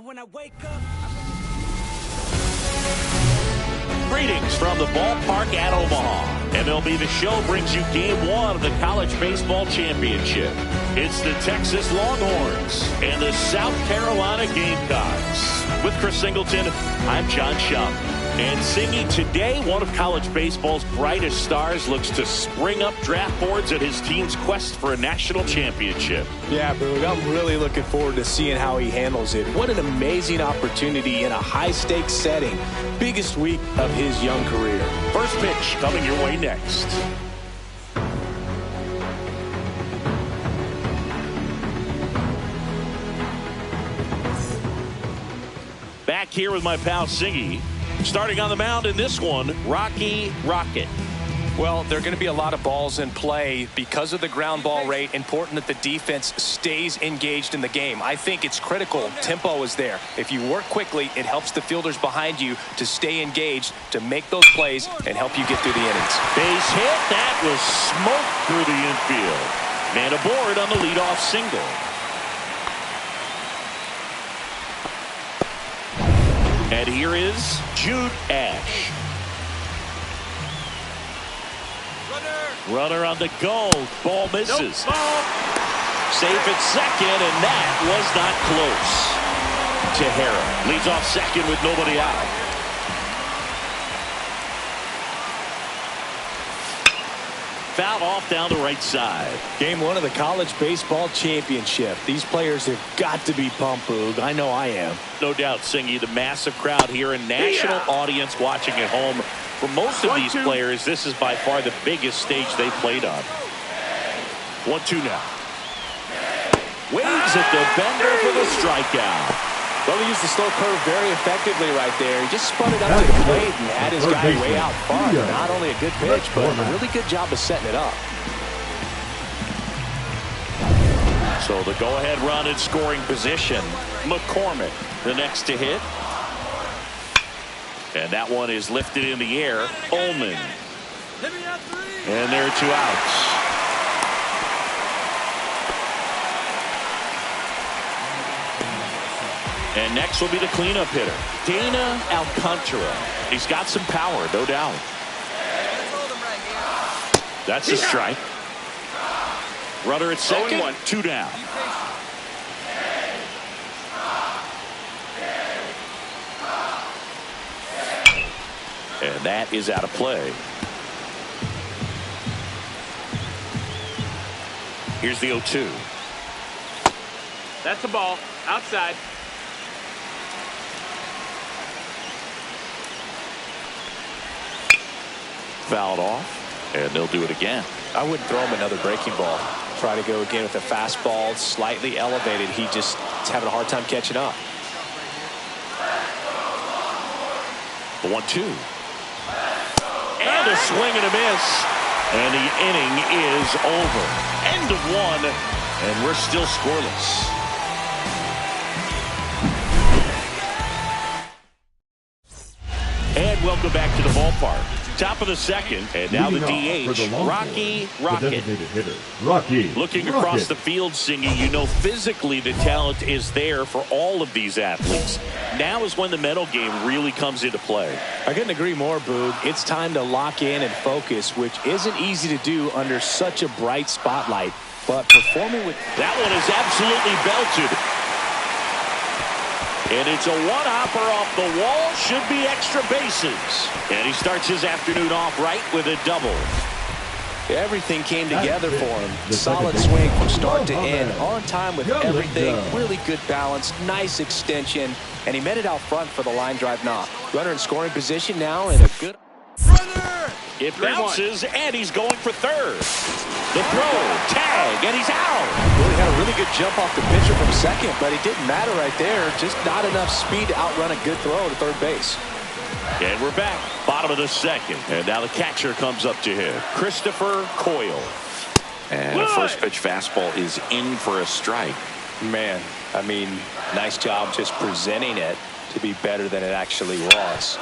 when I wake up. Greetings from the ballpark at Omaha. MLB The Show brings you Game 1 of the College Baseball Championship. It's the Texas Longhorns and the South Carolina Gamecocks. With Chris Singleton, I'm John Shum. And Singy, today one of college baseball's brightest stars looks to spring up draft boards at his team's quest for a national championship. Yeah, Boog, I'm really looking forward to seeing how he handles it. What an amazing opportunity in a high-stakes setting. Biggest week of his young career. First pitch coming your way next. Back here with my pal Singy. Starting on the mound in this one, Rocky Rocket. Well, there are going to be a lot of balls in play because of the ground ball rate. Important that the defense stays engaged in the game. I think it's critical. Tempo is there. If you work quickly, it helps the fielders behind you to stay engaged, to make those plays, and help you get through the innings. Base hit. That was smoked through the infield. Man aboard on the leadoff single. And here is Jude Ash. Runner on the go. Ball misses. Nope. Ball. Safe at second, and that was not close. Tejera leads off second with nobody out. Foul off down the right side. Game 1 of the College Baseball Championship. These players have got to be pumped, Boog. I know I am. No doubt, Singy, the massive crowd here and national audience watching at home. For most of these players, this is by far the biggest stage they played on. 1-2 now. Waves at the bender for the strikeout. Well, he used the slow curve very effectively right there. He just spun it up to the plate and had his guy way out far. Not only a good pitch, but a really good job of setting it up. So the go-ahead run in scoring position. McCormick, the next to hit. And that one is lifted in the air. Ullman. And there are 2 outs. And next will be the cleanup hitter, Dana Alcantara. He's got some power, no doubt. That's a strike. Runner at second, 2 down. And that is out of play. Here's the 0-2. That's a ball. Outside. Fouled off, and they'll do it again. I wouldn't throw him another breaking ball. Try to go again with a fastball, slightly elevated. He just is having a hard time catching up. The 1-2. And a swing and a miss. And the inning is over. End of 1, and we're still scoreless. And welcome back to the ballpark. Top of the second, and now the DH, Rocky Rocket. Looking across the field, Singy, you know physically the talent is there for all of these athletes. Now is when the mental game really comes into play. I couldn't agree more, Boog. It's time to lock in and focus, which isn't easy to do under such a bright spotlight. But performing with... That one is absolutely belted. And it's a one-hopper off the wall. Should be extra bases. And he starts his afternoon off right with a double. Everything came together for him. Solid swing from start to end. On time with everything. Really good balance. Nice extension. And he met it out front for the line drive knock. Runner in scoring position now and a good... It bounces, and he's going for third. The throw, tag, and he's out. Well, he had a really good jump off the pitcher from second, but it didn't matter right there. Just not enough speed to outrun a good throw to third base. And we're back, bottom of the second. And now the catcher comes up to him, Christopher Coyle. And a first pitch fastball is in for a strike. Man, I mean, nice job just presenting it to be better than it actually was.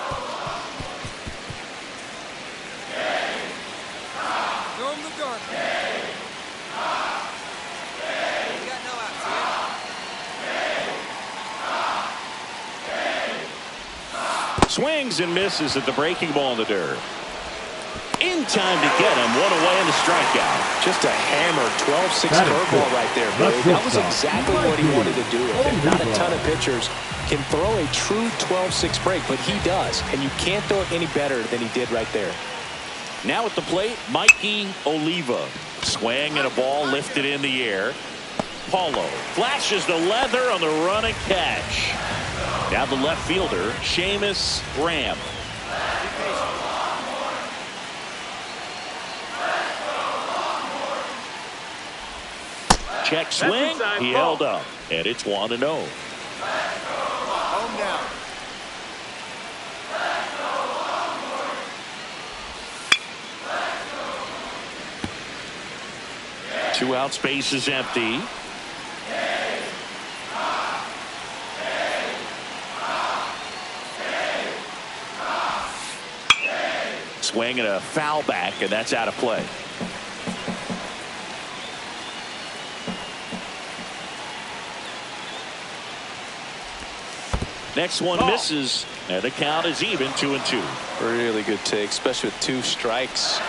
Swings and misses at the breaking ball in the dirt. In time to get him. One away in the strikeout. Just a hammer 12-6 curveball right there, Billy. That was exactly what he wanted to do with it. Not a ton of pitchers can throw a true 12-6 break, but he does. And you can't throw it any better than he did right there. Now at the plate, Mikey Oliva. Swing and a ball lifted in the air. Paulo flashes the leather on the run and catch. Now the left fielder, Seamus Graham. Check swing. He held up. And it's 1-0. Home down. 2 out, space is empty. Swing and a foul back, and that's out of play. Next one misses, and the count is even 2-2. Really good take, especially with 2 strikes.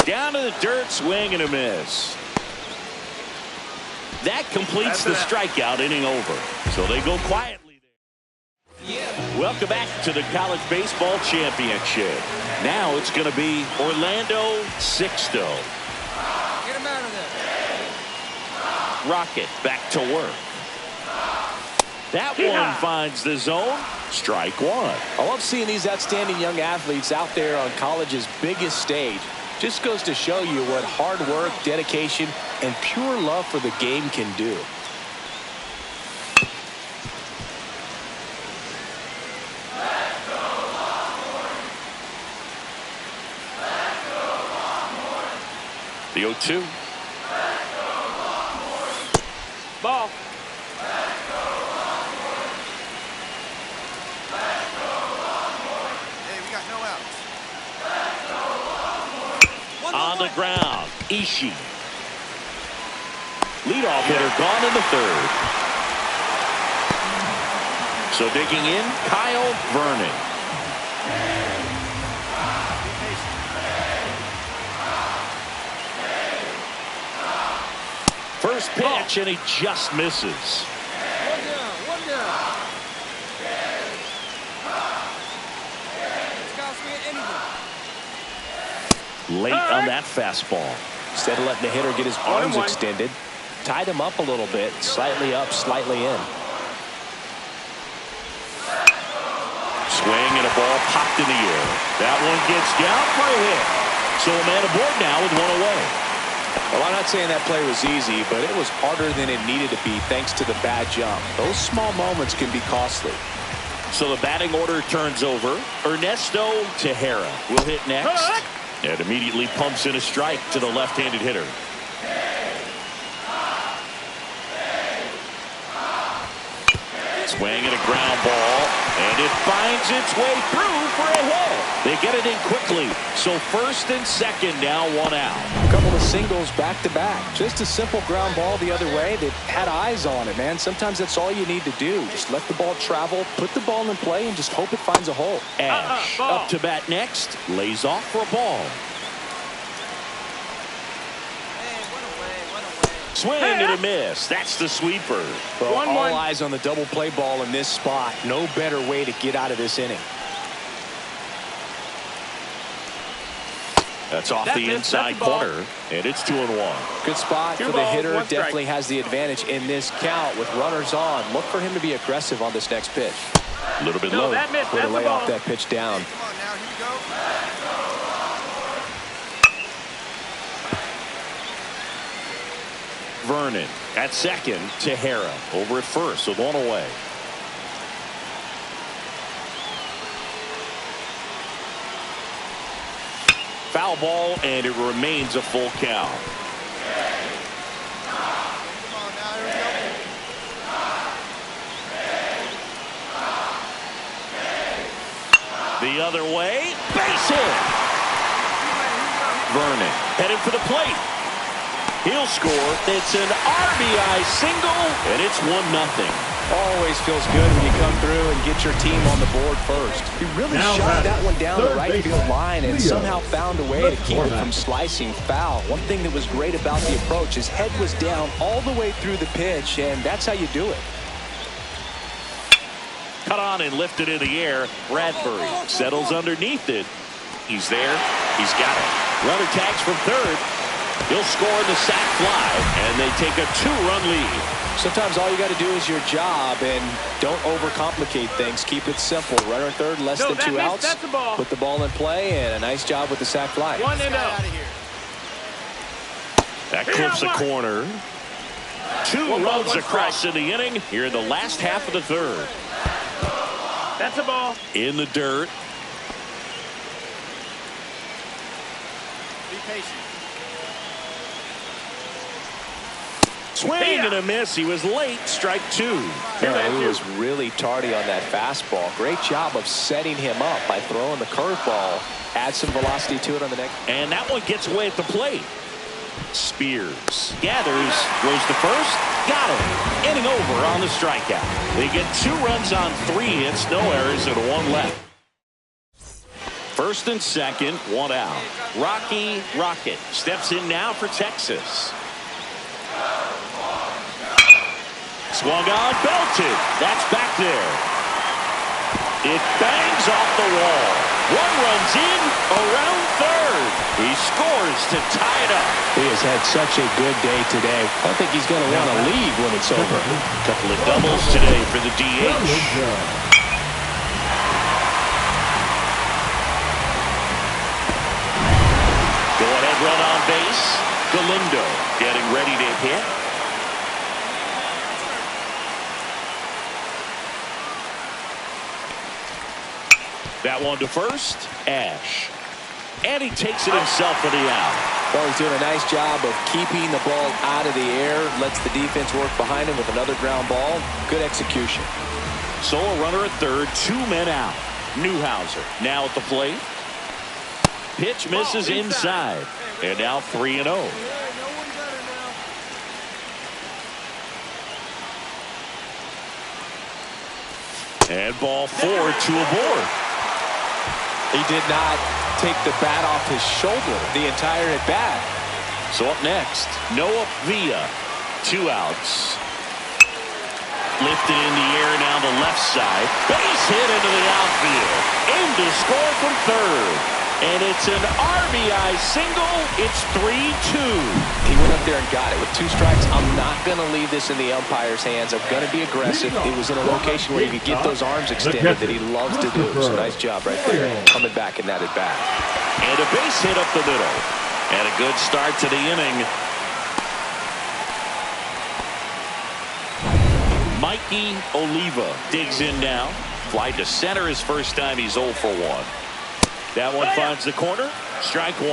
Down to the dirt, swing and a miss. That completes the strikeout inning over. So they go quietly there. Welcome back to the College Baseball Championship. Now it's going to be Orlando Sixto. Get him out of there. Rocket back to work. That one finds the zone. Strike 1. I love seeing these outstanding young athletes out there on college's biggest stage. Just goes to show you what hard work, dedication, and pure love for the game can do. The 0-2. Ball. Hey, we got no outs. On the ground, Ishii. Leadoff hitter gone in the 3rd. So digging in, Kyle Vernon. First pitch, and he just misses. One down. Late on that fastball. Instead of letting the hitter get his arms extended, tied him up a little bit, slightly up, slightly in. Swing and a ball popped in the air. That one gets down for a hit. So a man aboard now with 1 away. Well, I'm not saying that play was easy, but it was harder than it needed to be thanks to the bad jump. Those small moments can be costly. So the batting order turns over. Ernesto Tejera will hit next. And immediately pumps in a strike to the left-handed hitter. Swing and a ground ball, and it finds its way through for a hit. They get it in quickly. So first and second, now 1 out. A couple of singles back-to-back. Just a simple ground ball the other way. They had eyes on it, man. Sometimes that's all you need to do. Just let the ball travel, put the ball in play, and just hope it finds a hole. Ash up to bat next. Lays off for a ball. Swing and a miss. That's the sweeper. Well, all eyes on the double play ball in this spot. No better way to get out of this inning. That's off the inside corner, and it's 2-1. Good spot for the hitter. Definitely has the advantage in this count with runners on. Look for him to be aggressive on this next pitch. A little bit low. Way to lay off that pitch down. Come on now, here we go. Vernon at second. Tejera over at first, so 1 away. Foul ball, and it remains a full count. Come on now, here we go. The other way, base hit. Vernon headed for the plate. He'll score. It's an RBI single, and it's 1-0. Always feels good when you come through and get your team on the board first. He really shot that one down the right field line and somehow found a way to keep it from slicing foul. One thing that was great about the approach, his head was down all the way through the pitch, and that's how you do it. Cut on and lifted in the air. Bradbury settles underneath it. He's there. He's got it. Runner tags from third. He'll score the sac fly, and they take a 2-run lead. Sometimes all you got to do is your job and don't overcomplicate things. Keep it simple. Runner third, less than 2 outs. That's the ball. Put the ball in play, and a nice job with the sac fly. 1 and out. That clips a corner. 2 runs across in the inning here in the last half of the third. That's a ball. In the dirt. Be patient. Swing and a miss. He was late. Strike 2. Yeah, he was really tardy on that fastball. Great job of setting him up by throwing the curveball. Add some velocity to it on the next. And that one gets away at the plate. Spears gathers, goes to first, got him. Inning over on the strikeout. They get 2 runs on 3 hits, no errors, and 1 left. First and second, 1 out. Rocky Rocket steps in now for Texas. Swung on, belted. That's back there. It bangs off the wall. 1 runs in, around third. He scores to tie it up. He has had such a good day today. I don't think he's going to want to leave when it's over. A couple of doubles today for the DH. Go ahead run on base. Galindo getting ready to hit. That one to first. Ash. And he takes it himself for the out. Well, he's doing a nice job of keeping the ball out of the air. Lets the defense work behind him with another ground ball. Good execution. So a runner at third. 2 men out. Newhouser now at the plate. Pitch misses inside. And now 3-0. And ball 4, 2 aboard. He did not take the bat off his shoulder the entire at bat. So up next, Noah Villa. 2 outs. Lifted in the air now the left side. Base hit into the outfield. Aim to score from third. And it's an RBI single. It's 3-2. He went up there and got it. With 2 strikes, I'm not going to leave this in the umpire's hands. I'm going to be aggressive. It was in a location where he could get those arms extended that he loves to do. So nice job right there. Coming back in that at bat. And a base hit up the middle. And a good start to the inning. Mikey Oliva digs in now. Fly to center his first time. He's 0 for 1. That one finds the corner. Strike 1.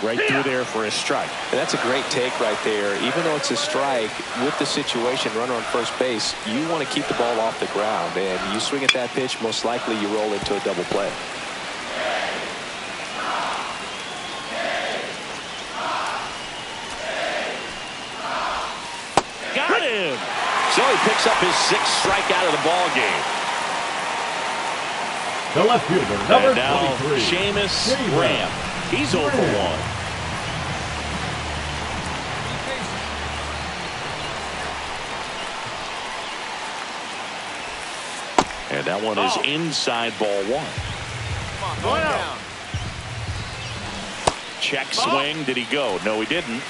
Right through there for a strike. And that's a great take right there. Even though it's a strike, with the situation, runner on first base, you want to keep the ball off the ground. And you swing at that pitch, most likely you roll into a double play. Got him. So he picks up his 6th strikeout of the ball game. The left fielder, number and now 23. Seamus Graham. He's 0 for 1. And that one is inside ball 1. Come on, down. Check swing. Did he go? No, he didn't.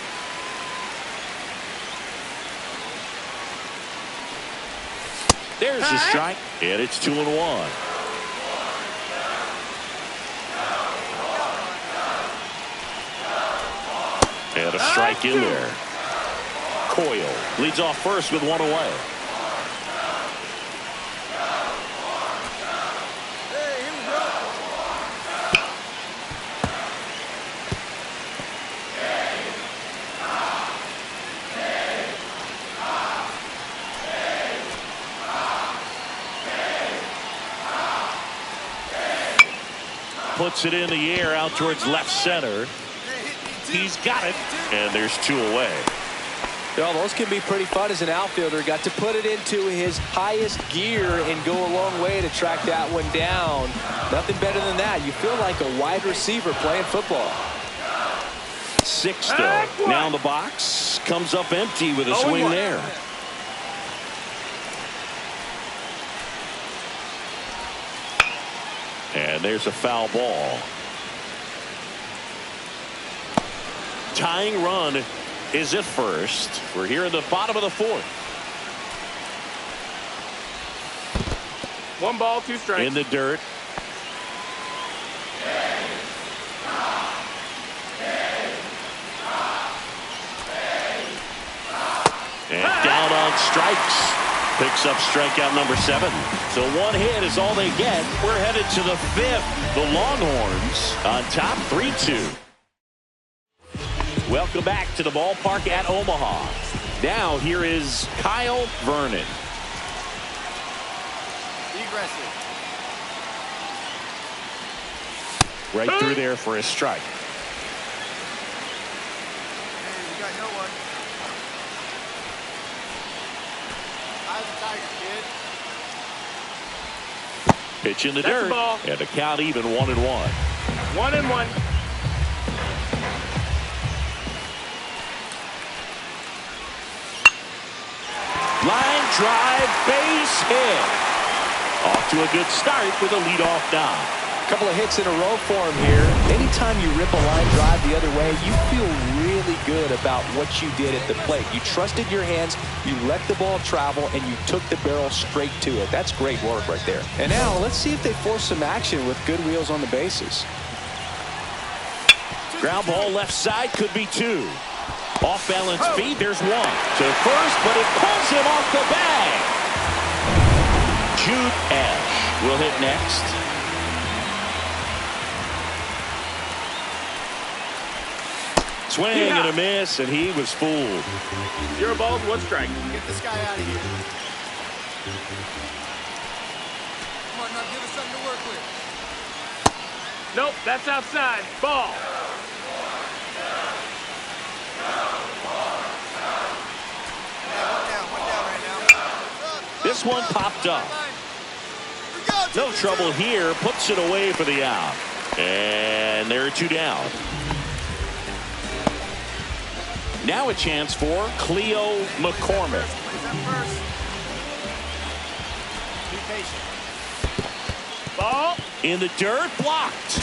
There's the strike, and it's 2-1. And a strike in there. Coyle leads off first with 1 away. puts it in the air out towards left center. He's got it, and there's 2 away. Well, those can be pretty fun as an outfielder. Got to put it into his highest gear and go a long way to track that one down. Nothing better than that. You feel like a wide receiver playing football. Sixto now in the box. Comes up empty with a swing there. And there's a foul ball. Tying run is at first. We're here in the bottom of the 4th. 1 ball, 2 strikes. In the dirt. And down on strikes. Picks up strikeout number 7. So 1 hit is all they get. We're headed to the 5th. The Longhorns on top 3-2. Welcome back to the ballpark at Omaha. Now here is Kyle Vernon. Be aggressive. Right through there for a strike. Hey, we got no one. Eyes the Tiger, kid. Pitch in the That's dirt. a ball. And the count even 1-1. 1-1. Line drive, base hit. Off to a good start with a leadoff knock. A couple of hits in a row for him here. Anytime you rip a line drive the other way, you feel really good about what you did at the plate. You trusted your hands, you let the ball travel, and you took the barrel straight to it. That's great work right there. And now let's see if they force some action with good wheels on the bases. Ground ball left side, could be 2. Off balance feed, there's 1. To first, but it pulls him off the bag. Jude Ash will hit next. Swing and a miss, and he was fooled. 0 balls, 1 strike. Get this guy out of here. Come on, now give us something to work with. Nope, that's outside. Ball. One down right now. This one popped up. No trouble here. Puts it away for the out. And there are 2 down. Now a chance for Cleo McCormick. Be patient. Ball. In the dirt, blocked.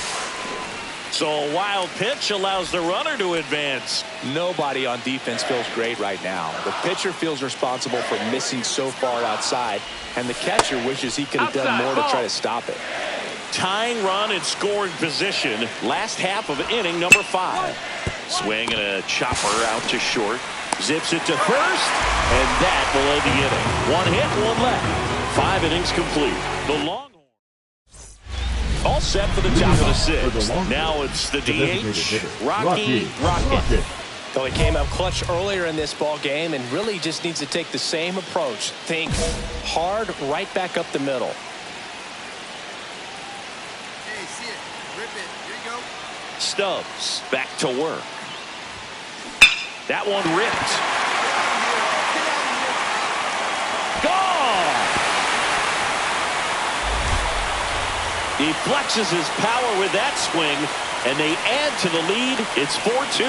So a wild pitch allows the runner to advance. Nobody on defense feels great right now. The pitcher feels responsible for missing so far outside, and the catcher wishes he could have done more to try to stop it. Tying run in scoring position. Last half of inning number 5. Swing and a chopper out to short. Zips it to first, and that will end the inning. 1 hit, 1 left. 5 innings complete. The Longhorns all set for the top of the 6th. Now it's the DH, Rocky Rocket. So he came up clutch earlier in this ball game and really just needs to take the same approach. Think hard right back up the middle. Hey, see it. Rip it. Here you go. Stubbs back to work. That one ripped. Gone! He flexes his power with that swing, and they add to the lead. It's 4-2.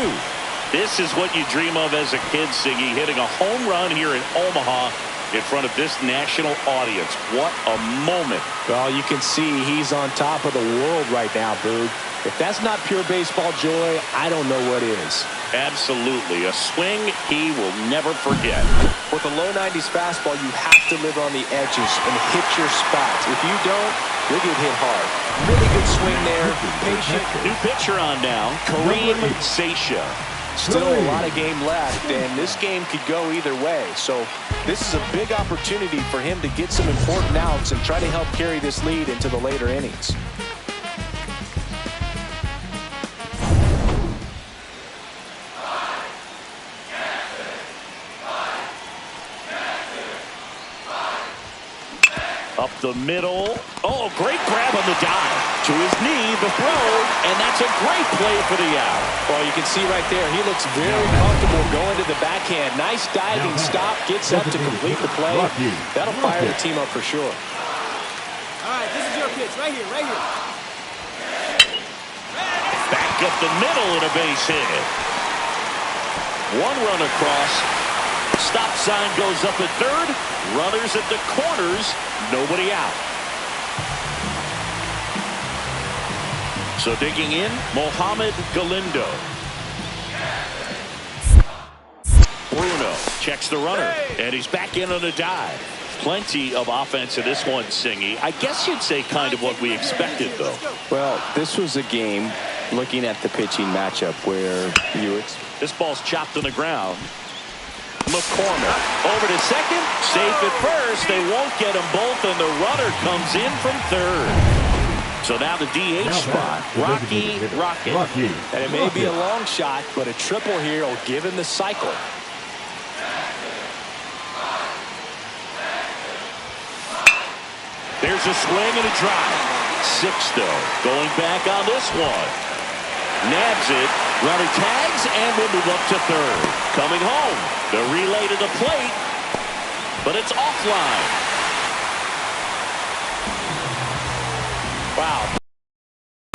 This is what you dream of as a kid, Siggy, hitting a home run here in Omaha in front of this national audience. What a moment. Well, you can see he's on top of the world right now, Boog. If that's not pure baseball joy, I don't know what is. Absolutely. A swing he will never forget. With a low 90s fastball, you have to live on the edges and hit your spots. If you don't, you'll get hit hard. Really good swing there. Patient. New pitcher on now, Kareem Sasha. Still a lot of game left, and this game could go either way. So this is a big opportunity for him to get some important outs and try to help carry this lead into the later innings. Up the middle. Oh, great grab on the dive. To his knee, the throw, and that's a great play for the out. Well, you can see right there, he looks very comfortable going to the backhand. Nice diving stop, gets up to complete the play. That'll fire the team up for sure. All right, this is your pitch, right here, right here. Back up the middle and a base hit. One run across. Stop sign goes up at third. Runners at the corners. Nobody out. So digging in, Mohamed Galindo. Bruno checks the runner, and he's back in on a dive. Plenty of offense in this one, Singy. I guess you'd say kind of what we expected, though. Well, this was a game, looking at the pitching matchup, where This ball's chopped on the ground. McCormick over to second, safe at first. They won't get them both, and the runner comes in from third. So now the DH spot, Rocky Rocket. and it may be a long shot, but a triple here will give him the cycle. There's a swing and a drive. Sixto going back on this one. Nabs it. Runner tags and will move up to third. Coming home. The relay to the plate. But it's offline. Wow.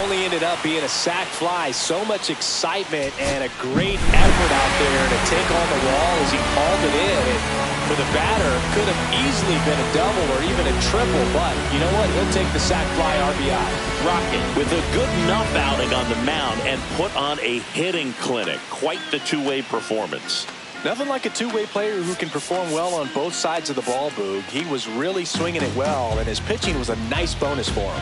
Only ended up being a sac fly. So much excitement and a great effort out there to take on the wall as he hauled it in. And for the batter, could have easily been a double or even a triple, but you know what? He'll take the sac fly RBI. Rocket with a good enough outing on the mound and put on a hitting clinic. Quite the two-way performance. Nothing like a two-way player who can perform well on both sides of the ball, Boog. He was really swinging it well, and his pitching was a nice bonus for him.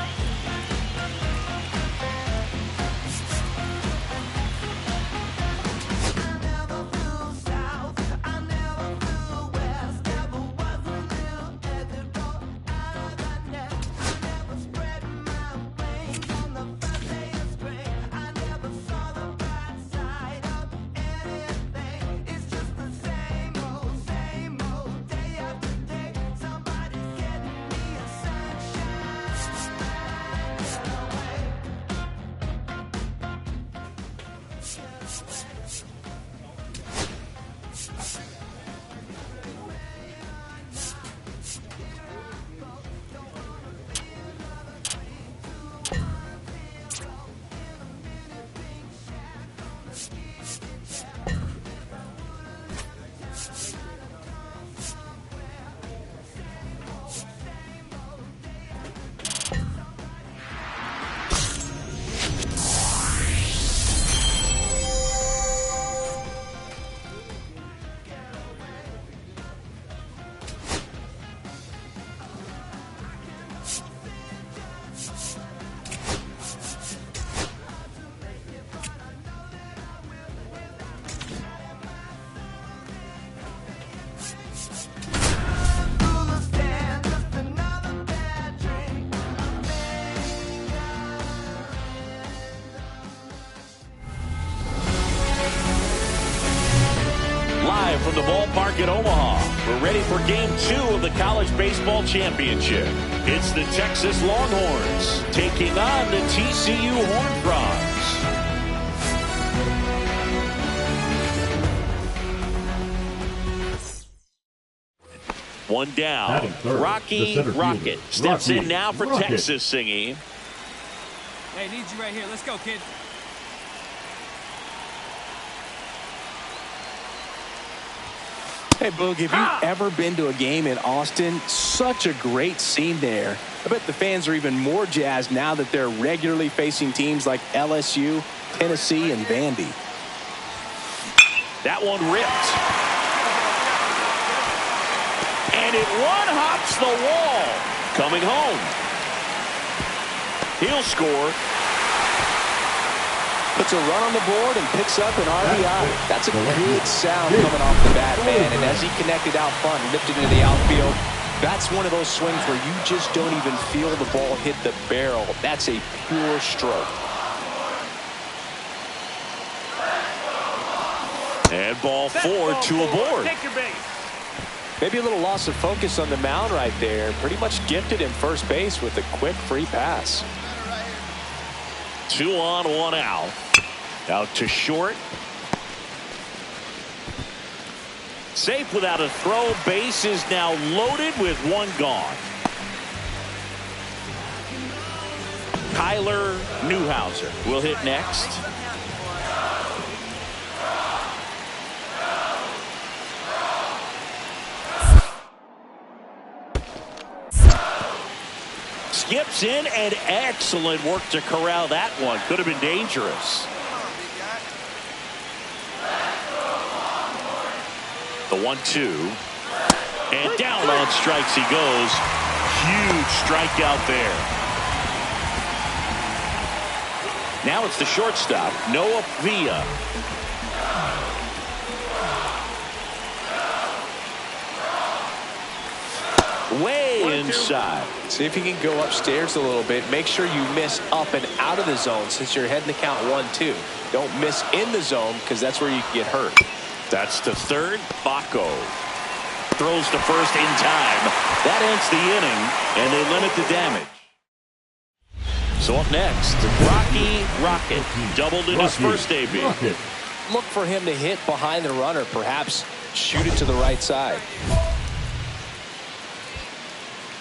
From the ballpark at Omaha, we're ready for Game 2 of the College Baseball Championship. It's the Texas Longhorns taking on the TCU Horned Frogs. One down. Rocky Rocket steps in now for Texas, Singy. Hey, need you right here. Let's go, kid. Hey, Boog, have you ever been to a game in Austin? Such a great scene there. I bet the fans are even more jazzed now that they're regularly facing teams like LSU, Tennessee, and Vandy. That one ripped. And it one-hops the wall. Coming home. He'll score. Puts a run on the board and picks up an RBI. That's a good sound coming off the bat, man. And as he connected out front and lifted into the outfield, that's one of those swings where you just don't even feel the ball hit the barrel. That's a pure stroke. And ball 4, 2 aboard. Take your base. Maybe a little loss of focus on the mound right there. Pretty much gifted him first base with a quick free pass. 2 on, 1 out. Out to short. Safe without a throw. Base is now loaded with 1 gone. Kyler Newhouser will hit next. Skips in, and excellent work to corral that one. Could have been dangerous. The 1-2. And down on strikes he goes. Huge strikeout there. Now it's the shortstop, Noah Villa. Way inside. See if you can go upstairs a little bit. Make sure you miss up and out of the zone since you're heading to count 1-2. Don't miss in the zone because that's where you can get hurt. That's to third. Baco throws to first in time. That ends the inning, and they limit the damage. So up next, Rocky Rocket doubled in his first AB. Look for him to hit behind the runner, perhaps shoot it to the right side.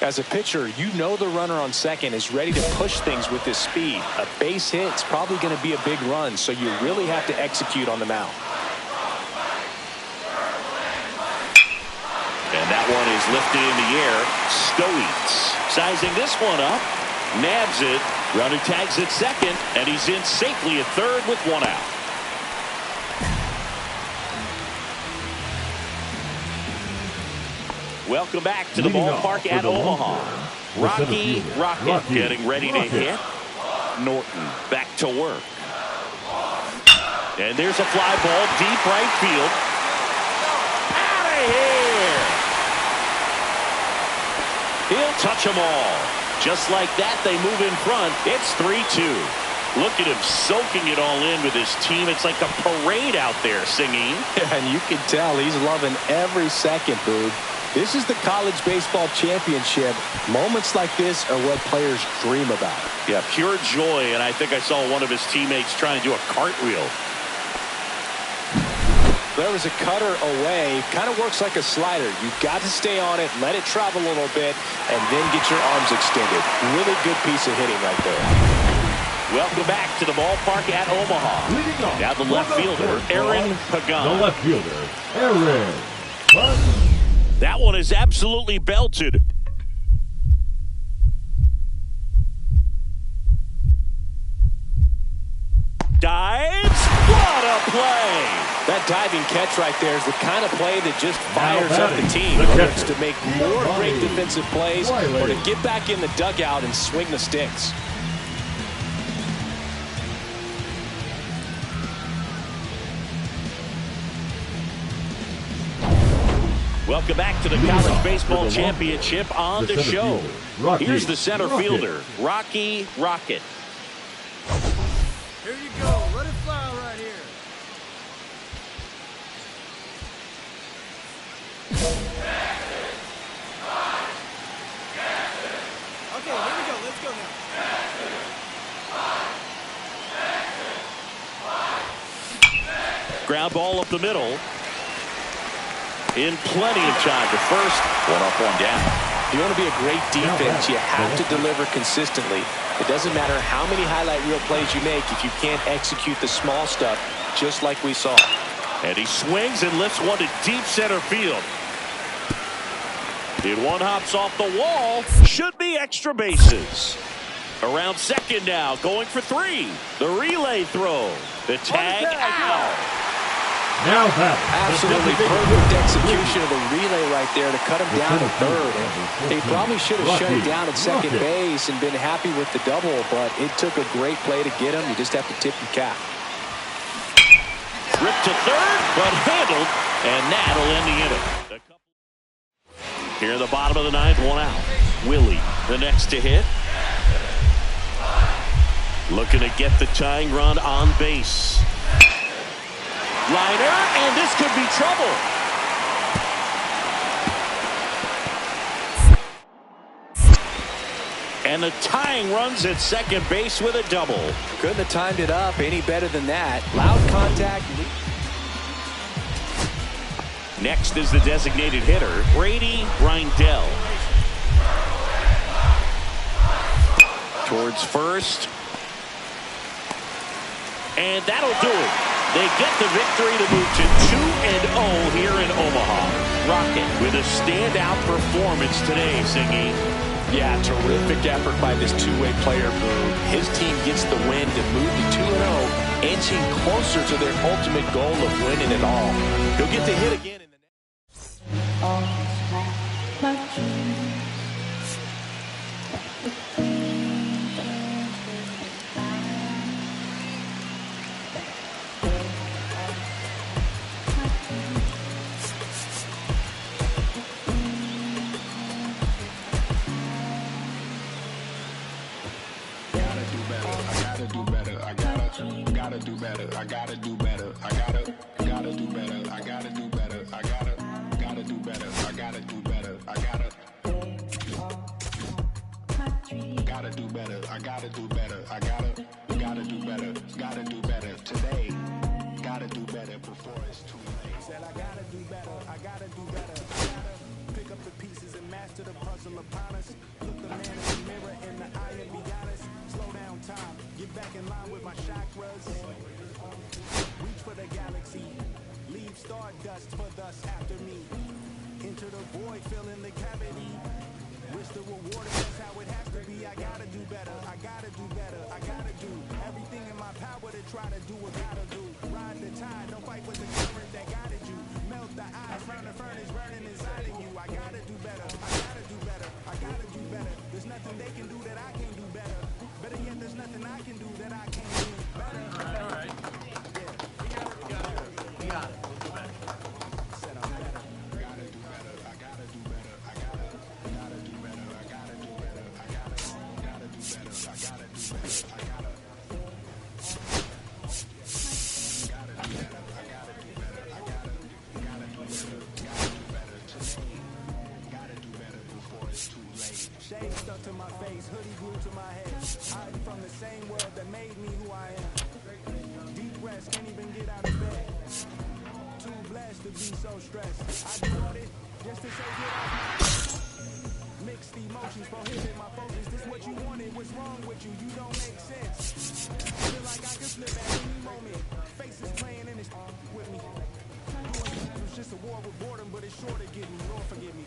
As a pitcher, you know the runner on second is ready to push things with his speed. A base hit is probably going to be a big run, so you really have to execute on the mound. And that one is lifted in the air. Stoites sizing this one up. Nabs it. Runner tags at second, and he's in safely at third with 1 out. Welcome back to the ballpark at Omaha. Rocky Rocket getting ready to hit. Norton back to work. And there's a fly ball deep right field. Out of here! He'll touch them all. Just like that, they move in front. It's 3-2. Look at him soaking it all in with his team. It's like a parade out there singing. And you can tell he's loving every second, Boog. This is the college baseball championship. Moments like this are what players dream about. Yeah, pure joy. And I think I saw one of his teammates trying to do a cartwheel. There was a cutter away. Kind of works like a slider. You've got to stay on it, let it travel a little bit, and then get your arms extended. Really good piece of hitting right there. Welcome back to the ballpark at Omaha. Now the left fielder, Aaron Pagan. The left fielder, Aaron Pagan. That one is absolutely belted. Dives. What a play. That diving catch right there is the kind of play that just fires up the team. Whether it's to make more great defensive plays or to get back in the dugout and swing the sticks. Welcome back to the College Baseball Championship on the show. Here's the center fielder, Rocky Rocket. Here you go. Let it fly right here. Okay, here we go. Let's go now. Ground ball up the middle. In plenty of time to first. 1 up, 1 down. If you want to be a great defense, you have to deliver consistently. It doesn't matter how many highlight reel plays you make if you can't execute the small stuff, just like we saw. And he swings and lifts one to deep center field. And one hops off the wall. Should be extra bases. Around second now, going for 3. The relay throw. The tag out. Now that absolutely perfect execution of the relay right there to cut him down to third. They probably should have shut it down at second base and been happy with the double, but it took a great play to get him. You just have to tip your cap. Ripped to third, but handled, and that'll end the inning. Here in the bottom of the 9th, 1 out. Willie, the next to hit. Looking to get the tying run on base. Liner, and this could be trouble. And the tying runs at second base with a double. Couldn't have timed it up any better than that. Loud contact. Next is the designated hitter, Brady Rindell. Towards first. And that'll do it. They get the victory to move to 2-0 here in Omaha. Rocket with a standout performance today, Singy. Yeah, terrific effort by this two-way player, Boo. His team gets the win to move to 2-0, inching closer to their ultimate goal of winning it all. He'll get the hit again in the Stardust for thus after me. Into the void, fill in the cavity. Wish the reward, that's how it has to be. I gotta do better, I gotta do better, I gotta do everything in my power to try to do what gotta do. Ride the tide, don't fight with the current that guided you. Melt the ice, round the furnace burning inside of you. I gotta do better, I gotta do better, I gotta do better. There's nothing they can do that I can't do better. Better yet, there's nothing I can do that I can't do better. All right. We got it. Shade stuck to my face, hoodie glued to my head. Hiding from the same world that made me who I am. Deep rest, can't even get out of bed. Too blessed to be so stressed. I do it just to say get out. Mixed emotions prohibit my focus. This what you wanted, what's wrong with you? You don't make sense. Feel like I could slip at any moment. Faces playing and it's with me. It was just a war with boredom, but it's sure to get me. Lord forgive me.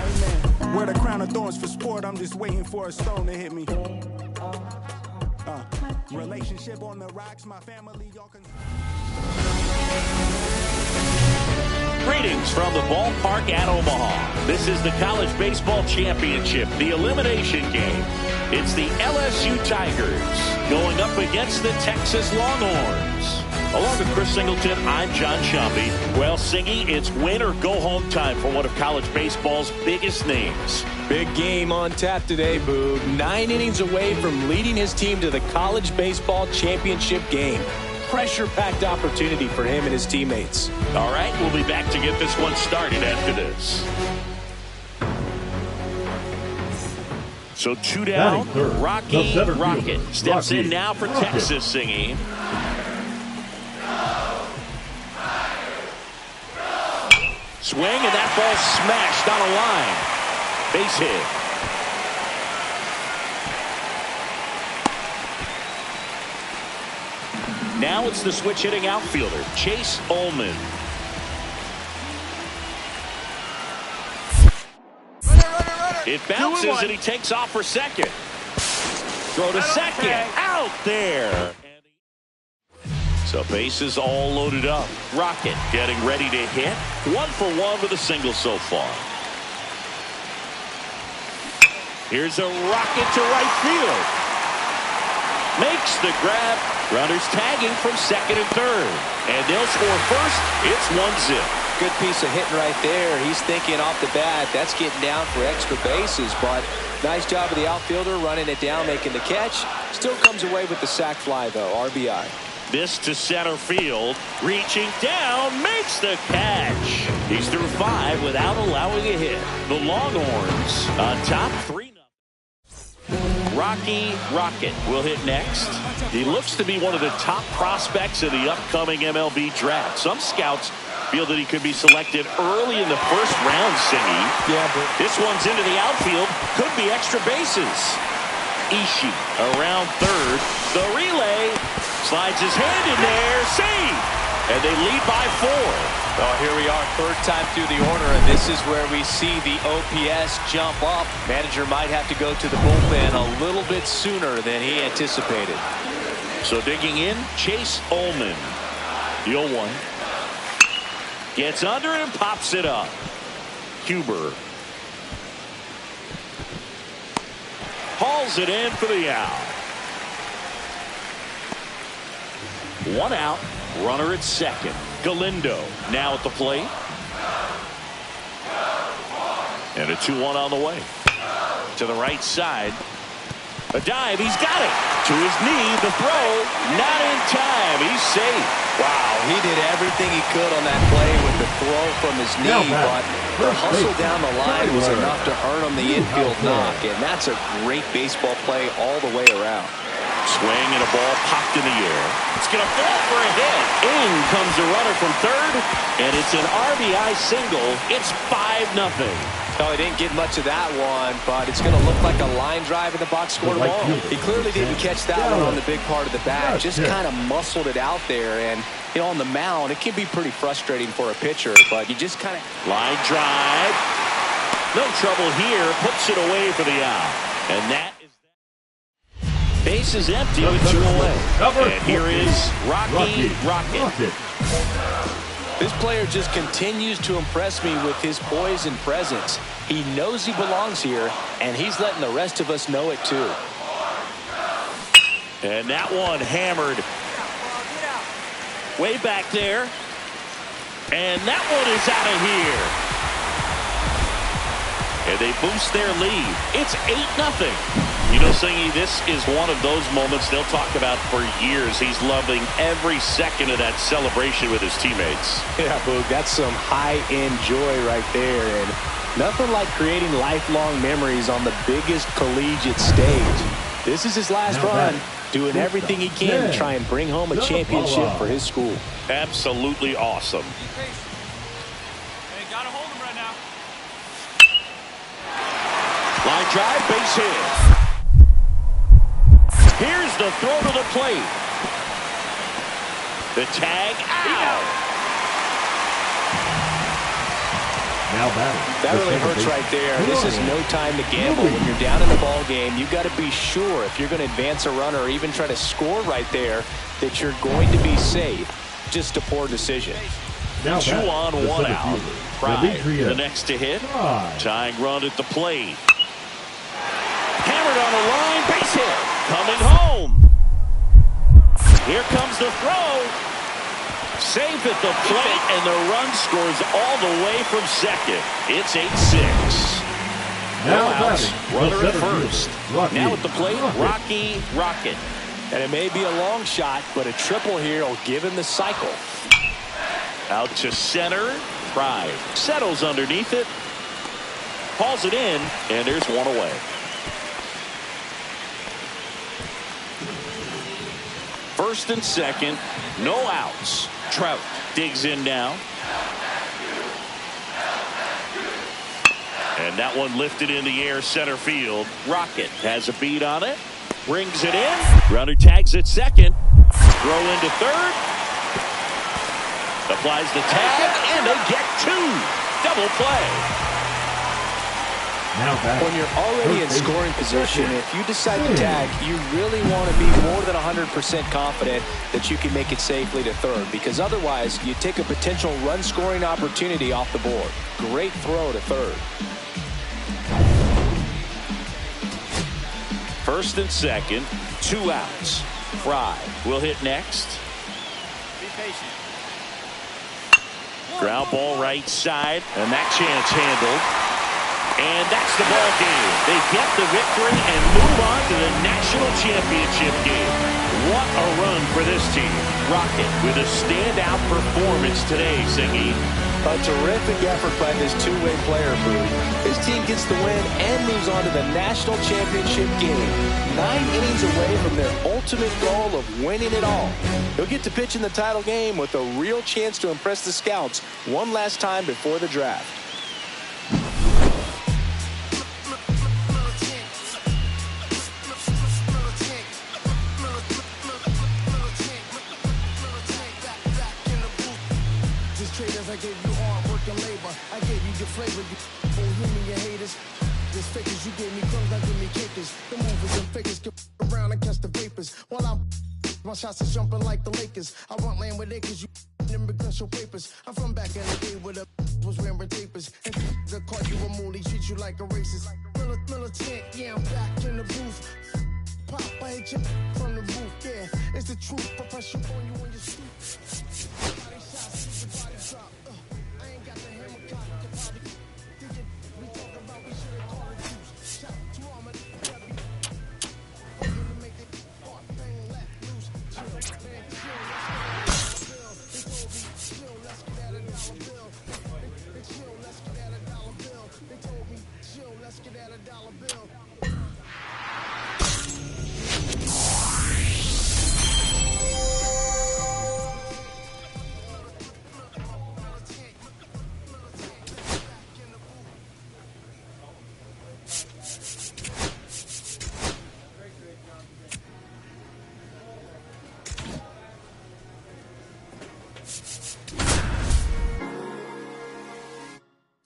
Amen. Wear the crown of thorns for sport. I'm just waiting for a stone to hit me. Relationship on the rocks. My family, y'all can. Greetings from the ballpark at Omaha. This is the College Baseball Championship, the elimination game. It's the LSU Tigers going up against the Texas Longhorns. Along with Chris Singleton, I'm John Shambi. Well, Singy, it's win or go home time for one of college baseball's biggest names. Big game on tap today, Boo. 9 innings away from leading his team to the College Baseball Championship game. Pressure-packed opportunity for him and his teammates. All right, we'll be back to get this one started after this. So 2 down, Rocky Rocket steps in now for Texas, Singy. Swing, and that ball smashed on a line. Base hit. Now it's the switch-hitting outfielder, Chase Ullman. It bounces, and he takes off for second. Throw to second. Out there. So bases all loaded up. Rocket getting ready to hit. 1 for 1 with a single so far. Here's a rocket to right field. Makes the grab. Runners tagging from second and third. And they'll score first. It's 1-0. Good piece of hitting right there. He's thinking off the bat, that's getting down for extra bases. But nice job of the outfielder running it down, making the catch. Still comes away with the sac fly, though. RBI. This to center field, reaching down, makes the catch. He's through 5 without allowing a hit. The Longhorns on top 3-0. Rocky Rocket will hit next. He looks to be one of the top prospects in the upcoming MLB draft. Some scouts feel that he could be selected early in the first round, Singy. Yeah, but This one's into the outfield. Could be extra bases. Ishii around third. The relay slides his hand in there. See! And they lead by 4. Well, here we are, third time through the order, and this is where we see the OPS jump up. Manager might have to go to the bullpen a little bit sooner than he anticipated. So digging in, Chase Ullman. The 0-1. Gets under it and pops it up. Huber. Hauls it in for the out. 1 out. Runner at second. Galindo now at the plate. And a 2-1 on the way. To the right side. A dive. He's got it. To his knee. The throw. Not in time. He's safe. Wow, he did everything he could on that play with the throw from his knee, but the hustle down the line was enough to earn him the infield knock, and that's a great baseball play all the way around. Swing and a ball popped in the air. It's going to fall for a hit. In comes the runner from third, and it's an RBI single. It's 5-0. No, he didn't get much of that one, but it's going to look like a line drive in the box scored a ball. He clearly didn't catch that one on the big part of the bat. Just kind of muscled it out there, and you know, on the mound, it can be pretty frustrating for a pitcher, but you just kind of... Line drive. No trouble here. Puts it away for the out. And that is... Base is empty with 2 away. And here is Rocky Rocket. This player just continues to impress me with his poise and presence. He knows he belongs here, and he's letting the rest of us know it too. And that one hammered way back there. And that one is out of here. And they boost their lead. It's 8-0. You know, Singy, this is one of those moments they'll talk about for years. He's loving every second of that celebration with his teammates. Yeah, Boog, that's some high-end joy right there. And nothing like creating lifelong memories on the biggest collegiate stage. This is his last run, doing everything he can to try and bring home a championship for his school. Absolutely awesome. Hey, gotta hold him right now. Line drive, base hit. Here's the throw to the plate. The tag out. Now batting. That really hurts right there. This is no time to gamble. When you're down in the ball game, you've got to be sure if you're going to advance a runner or even try to score right there that you're going to be safe. Just a poor decision. Now 2 on, 1 out. Pride, the next to hit. Tying run at the plate. Hammered on the line, base hit. Coming home. Here comes the throw. Safe at the plate, and the run scores all the way from second. It's 8-6. No outs. Runner at first. Now at the plate, Rocky Rocket. And it may be a long shot, but a triple here will give him the cycle. Out to center. Pride settles underneath it. Hauls it in, and there's 1 away. First and second, no outs. Trout digs in now. And that one lifted in the air center field. Rocket has a beat on it. Brings it in. Runner tags at second. Throw into third. Applies the tag, and they get 2. Double play. When you're already in scoring position, if you decide to tag, you really want to be more than 100% confident that you can make it safely to third, because otherwise you take a potential run-scoring opportunity off the board. Great throw to third. First and second, 2 outs. Fry will hit next. Be patient. Ground ball right side, and that chance handled. And that's the ball game. They get the victory and move on to the national championship game. What a run for this team. Rocket with a standout performance today, Singy. A terrific effort by this two-way player, Boo. His team gets the win and moves on to the national championship game. 9 innings away from their ultimate goal of winning it all. He'll get to pitch in the title game with a real chance to impress the scouts one last time before the draft. I gave you hard work and labor. I gave you your flavor. You bohemian haters. This fakers, you gave me crumbs, now give me cakers. The movers and fakers get around and catch the vapors. While I'm my shots is jumping like the Lakers. I want land with acres, you immigrants show papers. I'm from back in the day where the was wearing tapers. And the call you a moolie, treat you like a racist. Militant, yeah, I'm back in the booth. Pop, I hit you from the roof, yeah. It's the truth, I press you on you when you stoop. Body shots, see your body drop. I ain't got the hammer cock, the body. We talk about we should have called it juice. Shout to all my W. Gonna make it hard thing let loose. Chill, man, chill, let's get at a dollar bill. They told me, chill, let's get at a dollar bill. They told me, chill, let's get at a dollar bill.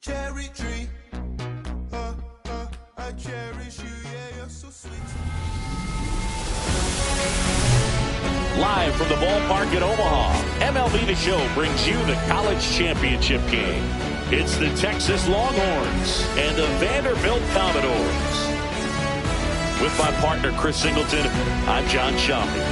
Cherry tree, I cherish you, yeah, you're so sweet. Live from the ballpark at Omaha, MLB The Show brings you the college championship game. It's the Texas Longhorns and the Vanderbilt Commodores. With my partner, Chris Singleton, I'm John Schaffner.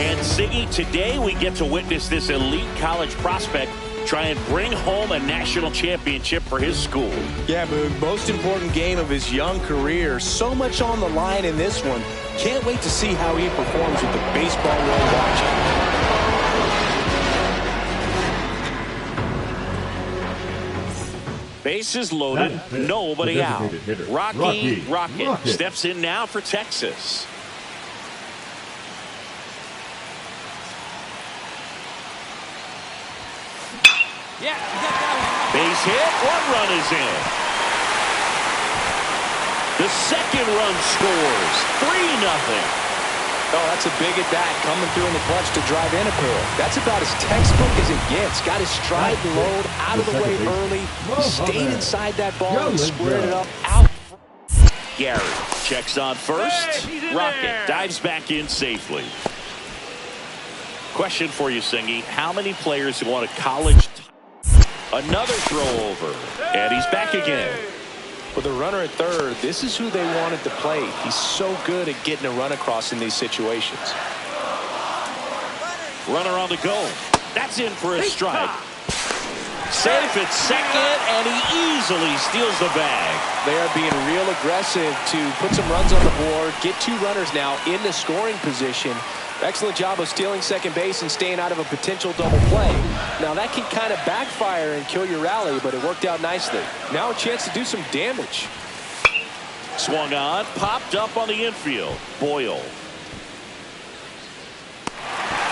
And Siggy, today we get to witness this elite college prospect try and bring home a national championship for his school. Yeah, Boog, most important game of his young career. So much on the line in this one. Can't wait to see how he performs with the baseball world watching. Bases loaded, nobody out. Rocky Rocket steps in now for Texas. Yeah, you got that one. Base hit, 1 run is in. The second run scores, 3-0. Oh, that's a big at bat coming through in the clutch to drive in a pair. That's about as textbook as it gets. Got his stride and load out of the way early. Stayed inside that ball and squared it up out. Gary checks on first. Rocket dives back in safely. Question for you, Singy. How many players who want a college another throw over, and he's back again. With a runner at third, this is who they wanted to play. He's so good at getting a run across in these situations. Runner on the go. That's in for a strike. Safe at second, and he easily steals the bag. They are being real aggressive to put some runs on the board, get 2 runners now in the scoring position. Excellent job of stealing second base and staying out of a potential double play. Now that can kind of backfire and kill your rally, but it worked out nicely. Now a chance to do some damage. Swung on, popped up on the infield. Boyle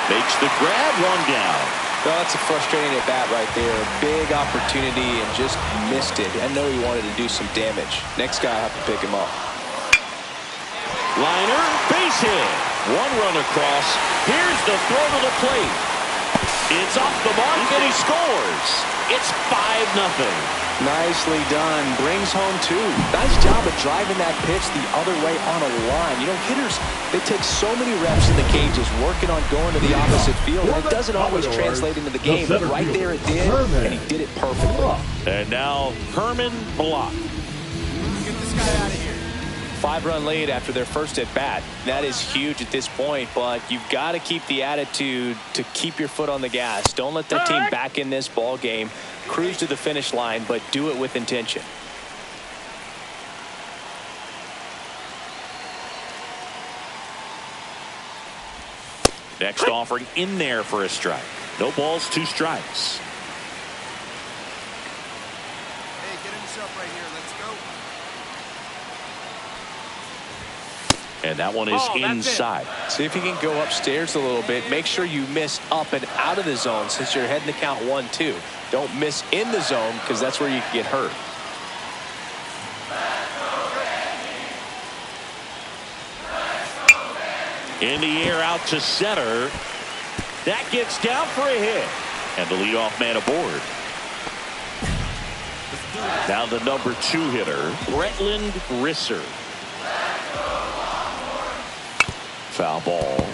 makes the grab, 1 down. Well, that's a frustrating at bat right there. A big opportunity and just missed it. I know he wanted to do some damage. Next guy will have to pick him up. Liner, base hit. 1 run across. Here's the throw to the plate. It's off the mark and he scores. It's 5-0. Nicely done. Brings home 2. Nice job of driving that pitch the other way on a line. You know, hitters, they take so many reps in the cages working on going to the opposite field. And it doesn't always translate into the game, but right there it did, and he did it perfectly. And now Herman Block. Get this guy out of here. 5-run lead after their first at bat. That is huge at this point, but you've got to keep the attitude to keep your foot on the gas. Don't let that team back in this ball game. Cruise to the finish line, but do it with intention. Next offering in there for a strike. No balls, 2 strikes. And that one is inside. See if you can go upstairs a little bit. Make sure you miss up and out of the zone since you're heading to count 1-2. Don't miss in the zone because that's where you can get hurt. In the air out to center. That gets down for a hit. And the leadoff man aboard. Now the number 2 hitter, Bretland Risser. Foul ball.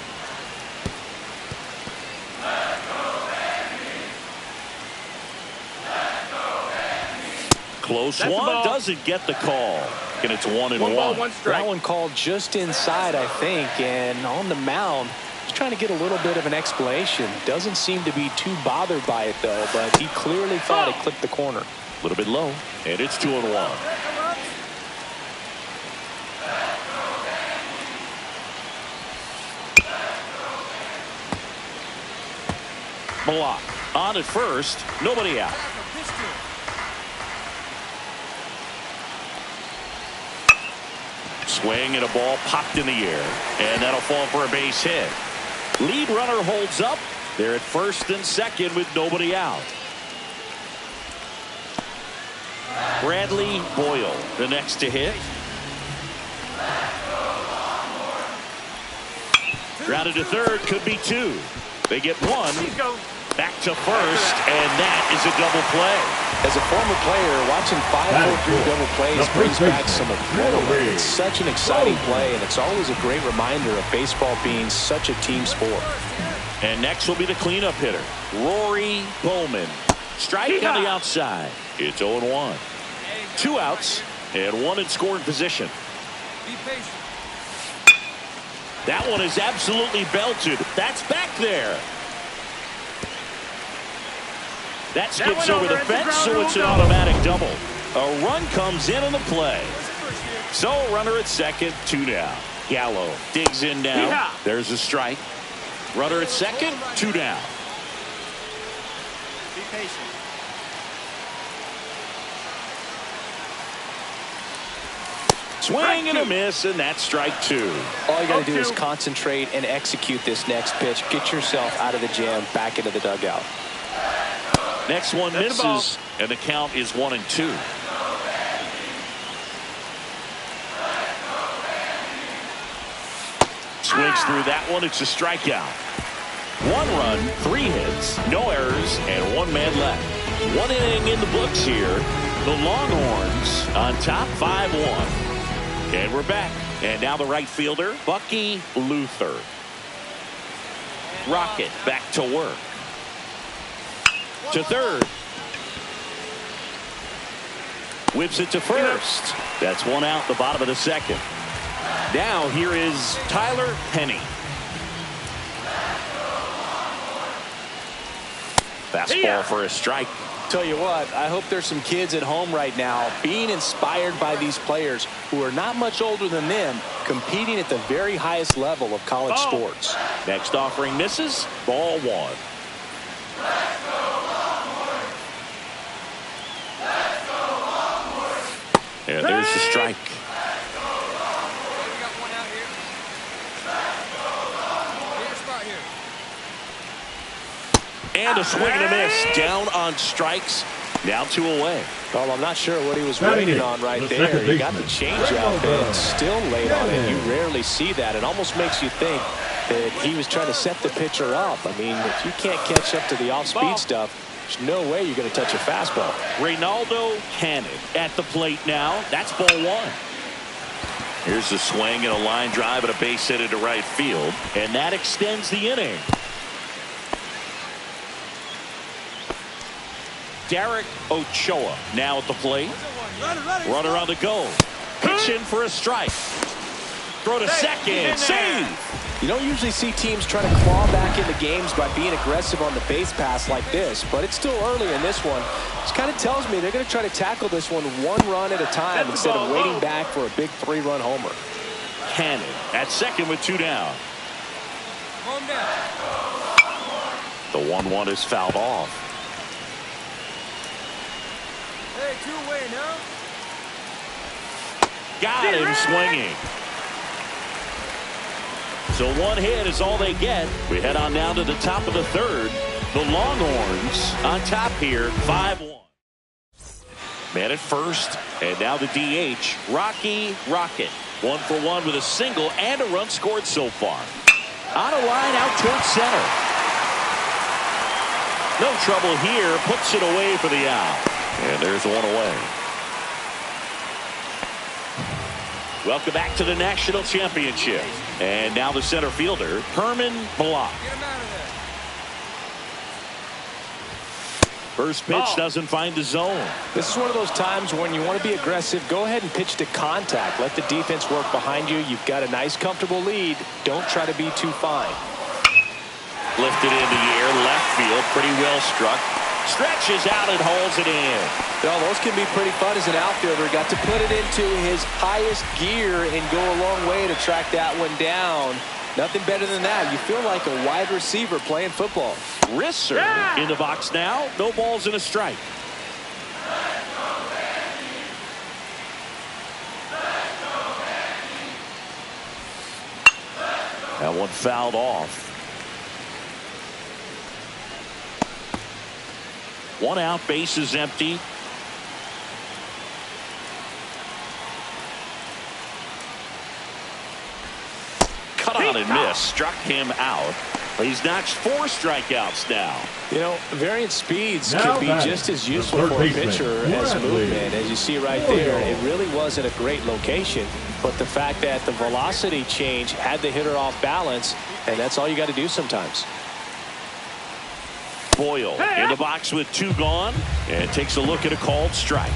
Close one, doesn't get the call. And it's 1-1. That one called just inside, I think, and on the mound, he's trying to get a little bit of an explanation. Doesn't seem to be too bothered by it, though, but he clearly thought it clipped the corner. A little bit low, and it's 2-1. Block on at first, nobody out. Swing and a ball popped in the air, and that'll fall for a base hit. Lead runner holds up. They're at first and second with nobody out. Bradley Boyle, the next to hit. Grounded to third, could be 2. They get 1. Back to first, and that is a double play. As a former player, watching 5-4-3 double plays brings back some adrenaline. It's such an exciting play, and it's always a great reminder of baseball being such a team sport. And next will be the cleanup hitter, Rory Bowman. Strike on the outside. It's 0-1. 2 outs and 1 in scoring position. Be patient. That one is absolutely belted. That's back there. That skips over the fence, so it's an automatic double. A run comes in on the play. So runner at second, 2 down. Gallo digs in now. There's a strike. Runner at second, 2 down. Be patient. Swing and a miss, and that's strike 2. All you got to do is concentrate and execute this next pitch. Get yourself out of the jam, back into the dugout. Next one misses, and the count is 1-2. Swings through that one. It's a strikeout. 1 run, 3 hits, no errors, and 1 man left. 1 inning in the books here. The Longhorns on top 5-1. And we're back. And now the right fielder, Bucky Luther. Rocket back to work. To third. Whips it to first. That's 1 out, the bottom of the second. Now here is Tyler Penny. Fastball for a strike. Tell you what, I hope there's some kids at home right now being inspired by these players who are not much older than them, competing at the very highest level of college sports. Next offering misses. Ball 1. Yeah, there's the strike. And a swing and a miss. Down on strikes. Now 2 away. Well, I'm not sure what he was waiting on right there. He got the changeup and still laid on it. You rarely see that. It almost makes you think that he was trying to set the pitcher up. I mean, if you can't catch up to the off-speed stuff, there's no way you're going to touch a fastball. Reynaldo Cannon at the plate now. That's ball 1. Here's a swing and a line drive and a base hit into right field. And that extends the inning. Derek Ochoa now at the plate. Runner on the go. Pitch in for a strike. Throw to second. Save. You don't usually see teams try to claw back into games by being aggressive on the base pass like this, but it's still early in this one. This kind of tells me they're going to try to tackle this one 1 run at a time instead of waiting back for a big 3-run homer. Cannon at second with 2 down. The 1-1 is fouled off. Hey, 2 away now. Got him swinging. So one hit is all they get. We head on down to the top of the third. The Longhorns on top here, 5-1. Man at first, and now the DH, Rocky Rocket. 1 for 1 with a single and a run scored so far. On a line out towards center. No trouble here, puts it away for the out. And there's one away. Welcome back to the National Championship. And now the center fielder, Herman Block. Get him out of there. First pitch doesn't find the zone. This is one of those times when you want to be aggressive. Go ahead and pitch to contact. Let the defense work behind you. You've got a nice, comfortable lead. Don't try to be too fine. Lifted in the air, left field, pretty well struck. Stretches out and holds it in. Well, those can be pretty fun as an outfielder. Got to put it into his highest gear and go a long way to track that one down. Nothing better than that. You feel like a wide receiver playing football. Risser in the box now. No balls and a strike. That one fouled off. 1 out, base is empty. Cut on and miss, struck him out. He's notched 4 strikeouts now. You know, variant speeds can be just as useful for a pitcher as movement. As you see right there, it really wasn't a great location, but the fact that the velocity change had the hitter off balance, and that's all you got to do sometimes. Boyle in the box with 2 gone and takes a look at a called strike.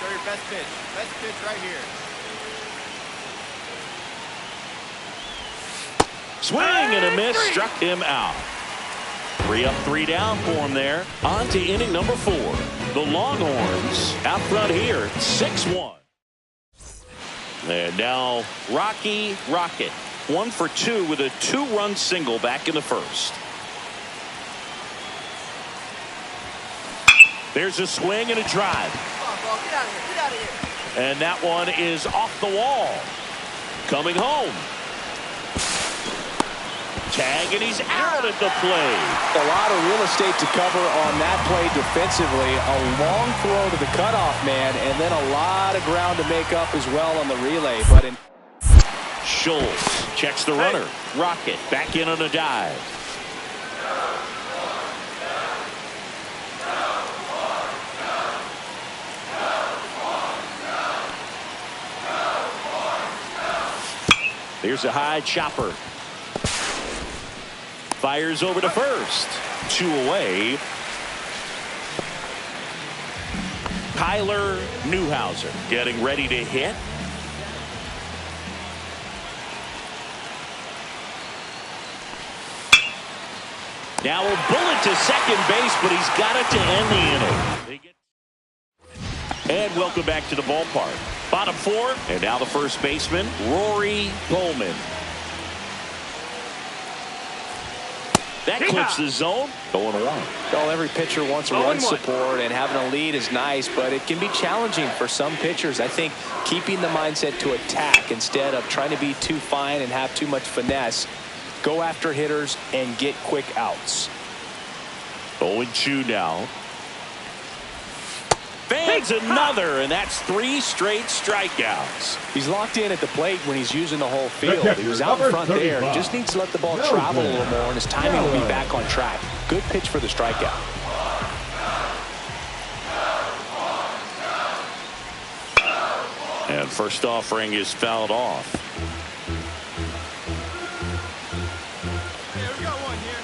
Show your best pitch. Best pitch right here. Swing and a miss, struck him out. 3 up, 3 down for him there. On to inning number 4. The Longhorns out front here, 6-1. And now Rocky Rocket, 1 for 2 with a 2-run single back in the first. There's a swing and a drive. Come on, ball. Get out of here. Get out of here. And that one is off the wall. Coming home. Tag, and he's out at the plate. A lot of real estate to cover on that play defensively. A long throw to the cutoff man, and then a lot of ground to make up as well on the relay. But Schultz checks the runner. Rocket back in on a dive. There's a high chopper. Fires over to first. 2 away. Tyler Newhouser getting ready to hit. Now a bullet to second base, but he's got it to end the inning. And welcome back to the ballpark. Bottom 4, and now the first baseman, Rory Bowman. That clips the zone. 0-1. Well, every pitcher wants a run support, and having a lead is nice, but it can be challenging for some pitchers. I think keeping the mindset to attack instead of trying to be too fine and have too much finesse. Go after hitters and get quick outs. 0-2 now. Fans another, and that's 3 straight strikeouts. He's locked in at the plate when he's using the whole field. He was out in front there. He just needs to let the ball travel a little more, and his timing will be back on track. Good pitch for the strikeout. And first offering is fouled off. Hey, we got one here.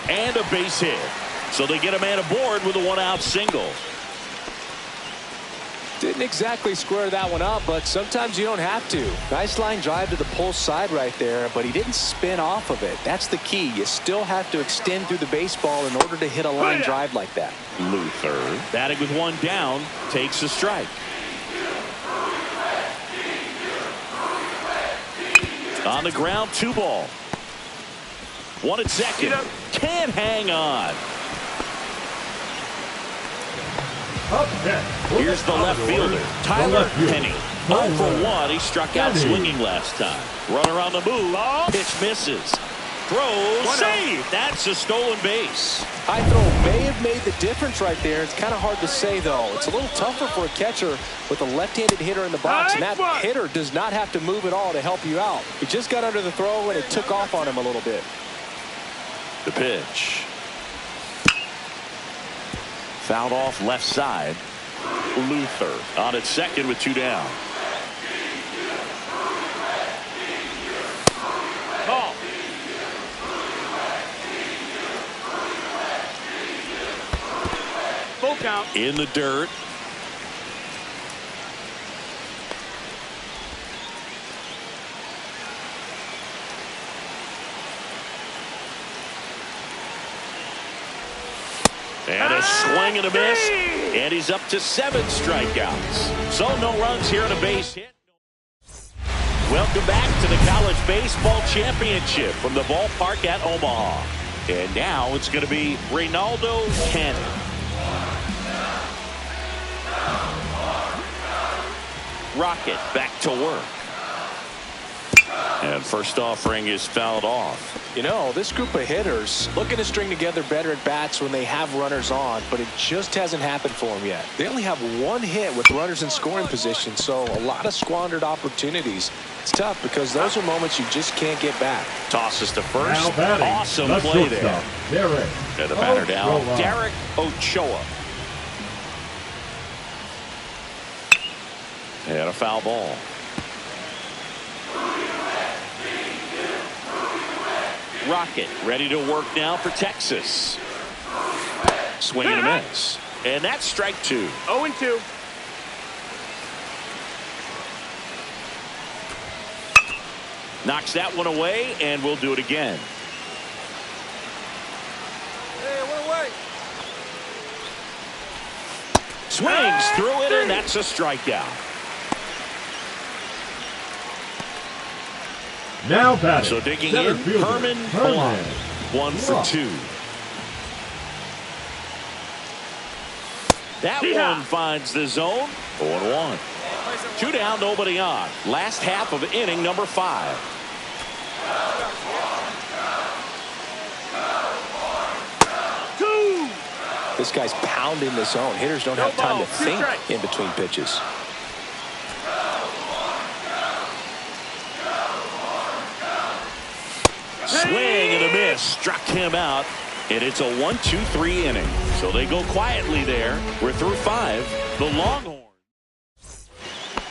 And a base hit. So they get a man aboard with a 1-out single. Didn't exactly square that one up, but sometimes you don't have to. Nice line drive to the pull side right there, but he didn't spin off of it. That's the key. You still have to extend through the baseball in order to hit a line drive like that. Luther, batting with 1 down, takes a strike. On the ground, 2 ball. 1 at second. Can't hang on. Here's the left fielder, Tyler Penny. 0 for 1. He struck out swinging last time. Runner on the move. Pitch misses. Throws. Save. That's a stolen base. High throw may have made the difference right there. It's kind of hard to say, though. It's a little tougher for a catcher with a left-handed hitter in the box, and that hitter does not have to move at all to help you out. He just got under the throw, and it took off on him a little bit. The pitch. Fouled off left side. Luther on at second with 2 down. Ball. Full count. In the dirt. And a swing and a miss. And he's up to 7 strikeouts. So no runs here on a base hit. Welcome back to the College Baseball Championship from the ballpark at Omaha. And now it's going to be Reynaldo Cannon. Rocket back to work. And first offering is fouled off. You know, this group of hitters looking to string together better at bats when they have runners on, but it just hasn't happened for them yet. They only have 1 hit with runners in scoring position, so a lot of squandered opportunities. It's tough because those are moments you just can't get back. Tosses to first. Awesome play there. And the batter down, Derek Ochoa. And a foul ball. Rocket ready to work now for Texas. Swing and a miss. And that's strike 2. 0-2. Knocks that one away, and we'll do it again. Hey, one away. Swings through it, and that's a strikeout. Now batting. So digging in, Herman Blanc. 1 for 2. That one finds the zone. 0-1. 2 down, nobody on. Last half of inning number 5. This guy's pounding the zone. Hitters don't have time to think in between pitches. Swing and a miss. Struck him out. And it's a 1-2-3 inning. So they go quietly there. We're through 5. The Longhorns.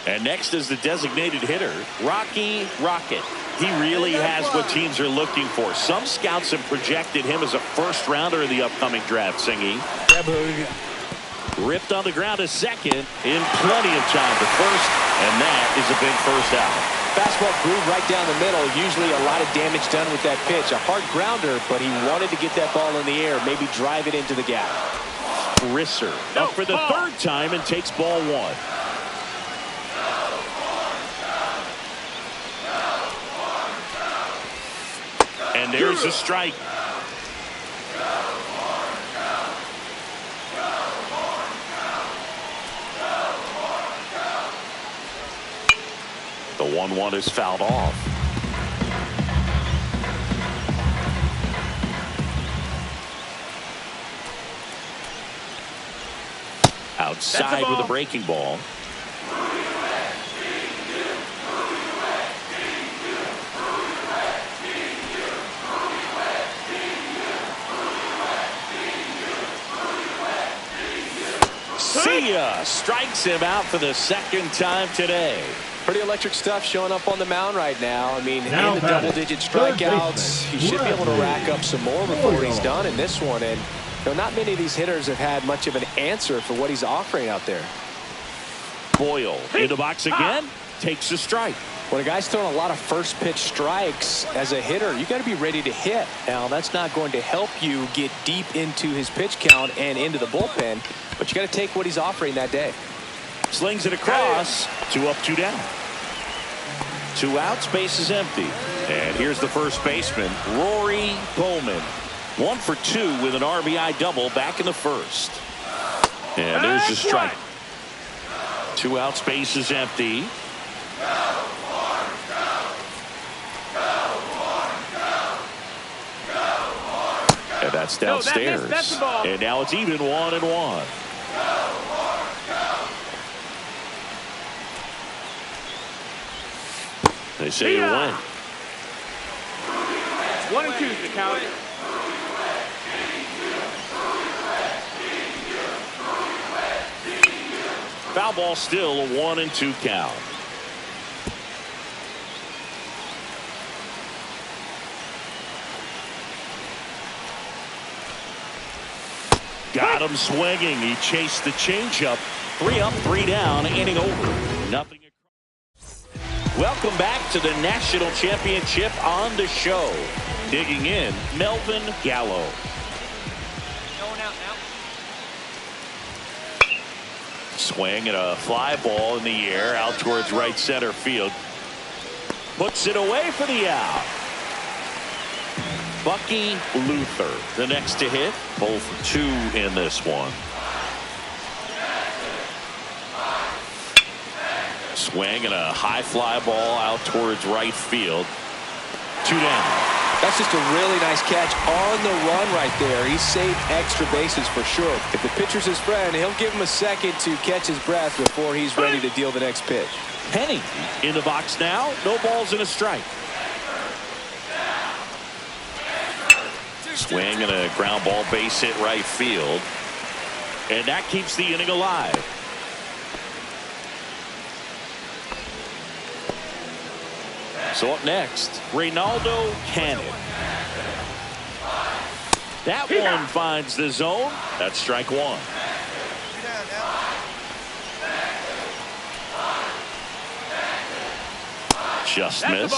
And next is the designated hitter, Rocky Rocket. He really has what teams are looking for. Some scouts have projected him as a first-rounder in the upcoming draft, Singy. Ripped on the ground to second in plenty of time to first, and that is a big first out. Fastball groove right down the middle. Usually a lot of damage done with that pitch. A hard grounder, but he wanted to get that ball in the air, maybe drive it into the gap. Risser up for the 3rd time and takes ball 1. And there's a strike. The 1-1 is fouled off. Outside with a breaking ball. See ya. Strikes him out for the 2nd time today. Pretty electric stuff showing up on the mound right now. I mean, in the double-digit strikeouts, he should be able to rack up some more before he's done in this one. And you know, not many of these hitters have had much of an answer for what he's offering out there. Boyle in the box again, takes a strike. When a guy's throwing a lot of first pitch strikes as a hitter, you got to be ready to hit. Now, that's not going to help you get deep into his pitch count and into the bullpen, but you got to take what he's offering that day. Slings it across. 2 up, 2 down. 2 outs, base is empty. And here's the first baseman, Rory Bowman. 1 for 2 with an RBI double back in the first. And there's the strike. 2 outs, base is empty. And that's downstairs. That's the ball. And now it's even 1-1. They say you win. 1-2 is the count. Foul ball, still a 1-2 count. Got him swinging. He chased the changeup. 3 up, 3 down, inning over. Nothing. Welcome back to the National Championship on the show. Digging in, Melvin Gallo. Going out now. Swing and a fly ball in the air out towards right center field. Puts it away for the out. Bucky Luther, the next to hit. 0 for 2 in this one. Swing and a high fly ball out towards right field. 2 down. That's just a really nice catch on the run right there. He saved extra bases for sure. If the pitcher's his friend, he'll give him a second to catch his breath before he's ready to deal the next pitch. Penny in the box now. No balls and a strike. Swing and a ground ball, base hit right field. And that keeps the inning alive. So up next, Reynaldo Cannon. That one finds the zone. That's strike 1. Just missed.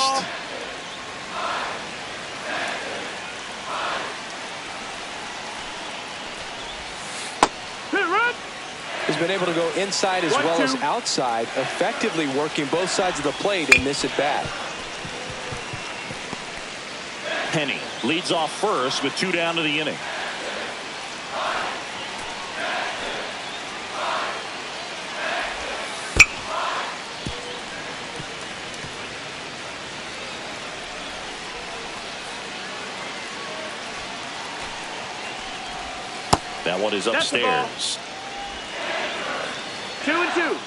Has been able to go inside as well as outside, effectively working both sides of the plate in this at bat. Penny leads off first with 2 down to the inning. That one is upstairs. 2-2.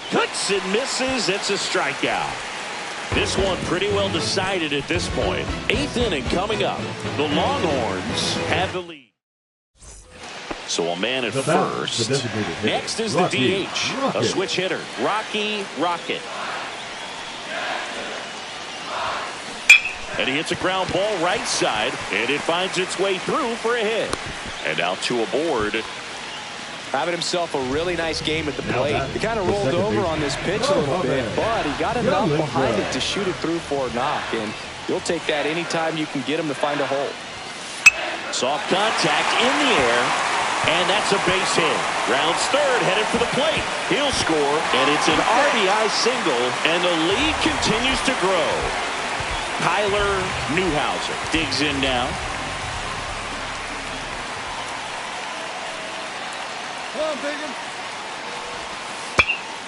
Cuts and misses. It's a strikeout. This one pretty well decided at this point. 8th inning coming up. The Longhorns have the lead. So a man at first. Next is the DH. A switch hitter. Rocky Rocket. And he hits a ground ball right side. And it finds its way through for a hit. And now 2 aboard. Having himself a really nice game at the plate. He kind of rolled over on this pitch a little bit, but he got enough behind it to shoot it through for a knock. And you'll take that anytime you can get him to find a hole. Soft contact in the air, and that's a base hit. Rounds third, headed for the plate. He'll score, and it's an RBI single, and the lead continues to grow. Tyler Newhouser digs in now.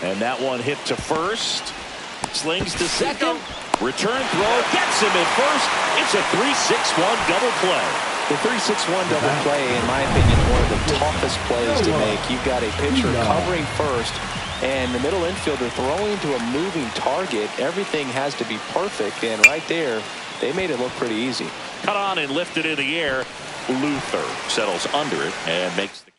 And that one hit to first. Slings to second. Return throw. Gets him at first. It's a 3-6-1 double play. The 3-6-1 double play, in my opinion, one of the toughest plays to make. You've got a pitcher covering first, and the middle infielder throwing to a moving target. Everything has to be perfect, and right there, they made it look pretty easy. Cut on and lifted in the air. Luther settles under it and makes the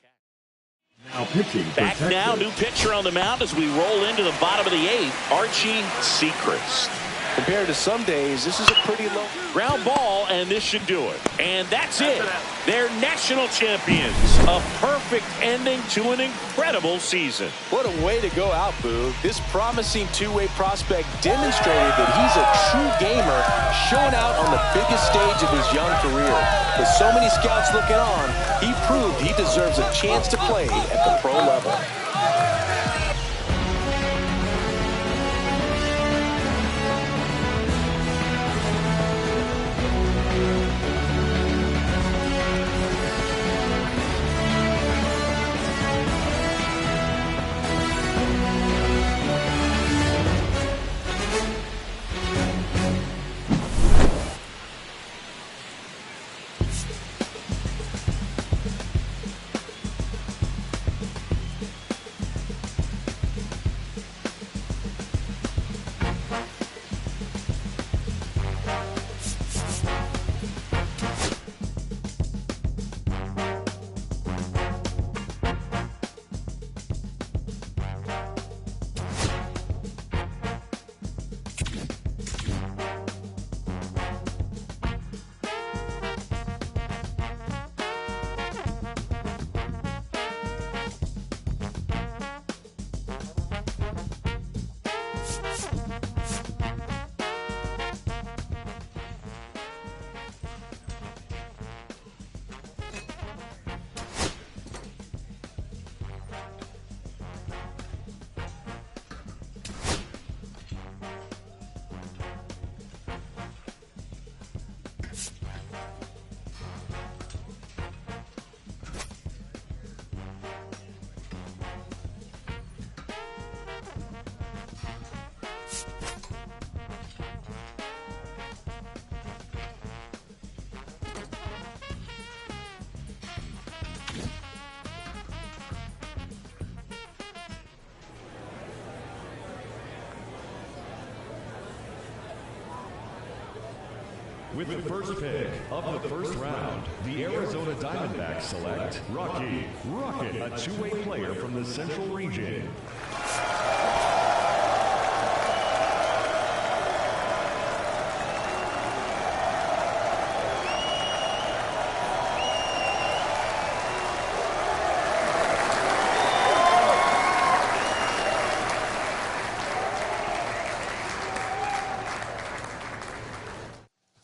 now pitching. back now. New pitcher on the mound as we roll into the bottom of the 8th. Archie Sechrist. Compared to some days, this is a pretty low ground ball, and this should do it. And that's it. They're national champions. A perfect ending to an incredible season. What a way to go out, Boo. This promising two-way prospect demonstrated that he's a true gamer, showing out on the biggest stage of his young career. With so many scouts looking on, he proved he deserves a chance to play at the pro level. With the first pick of the first round, the Arizona Diamondbacks select Rocky Rocket, a two-way player from the Central Region.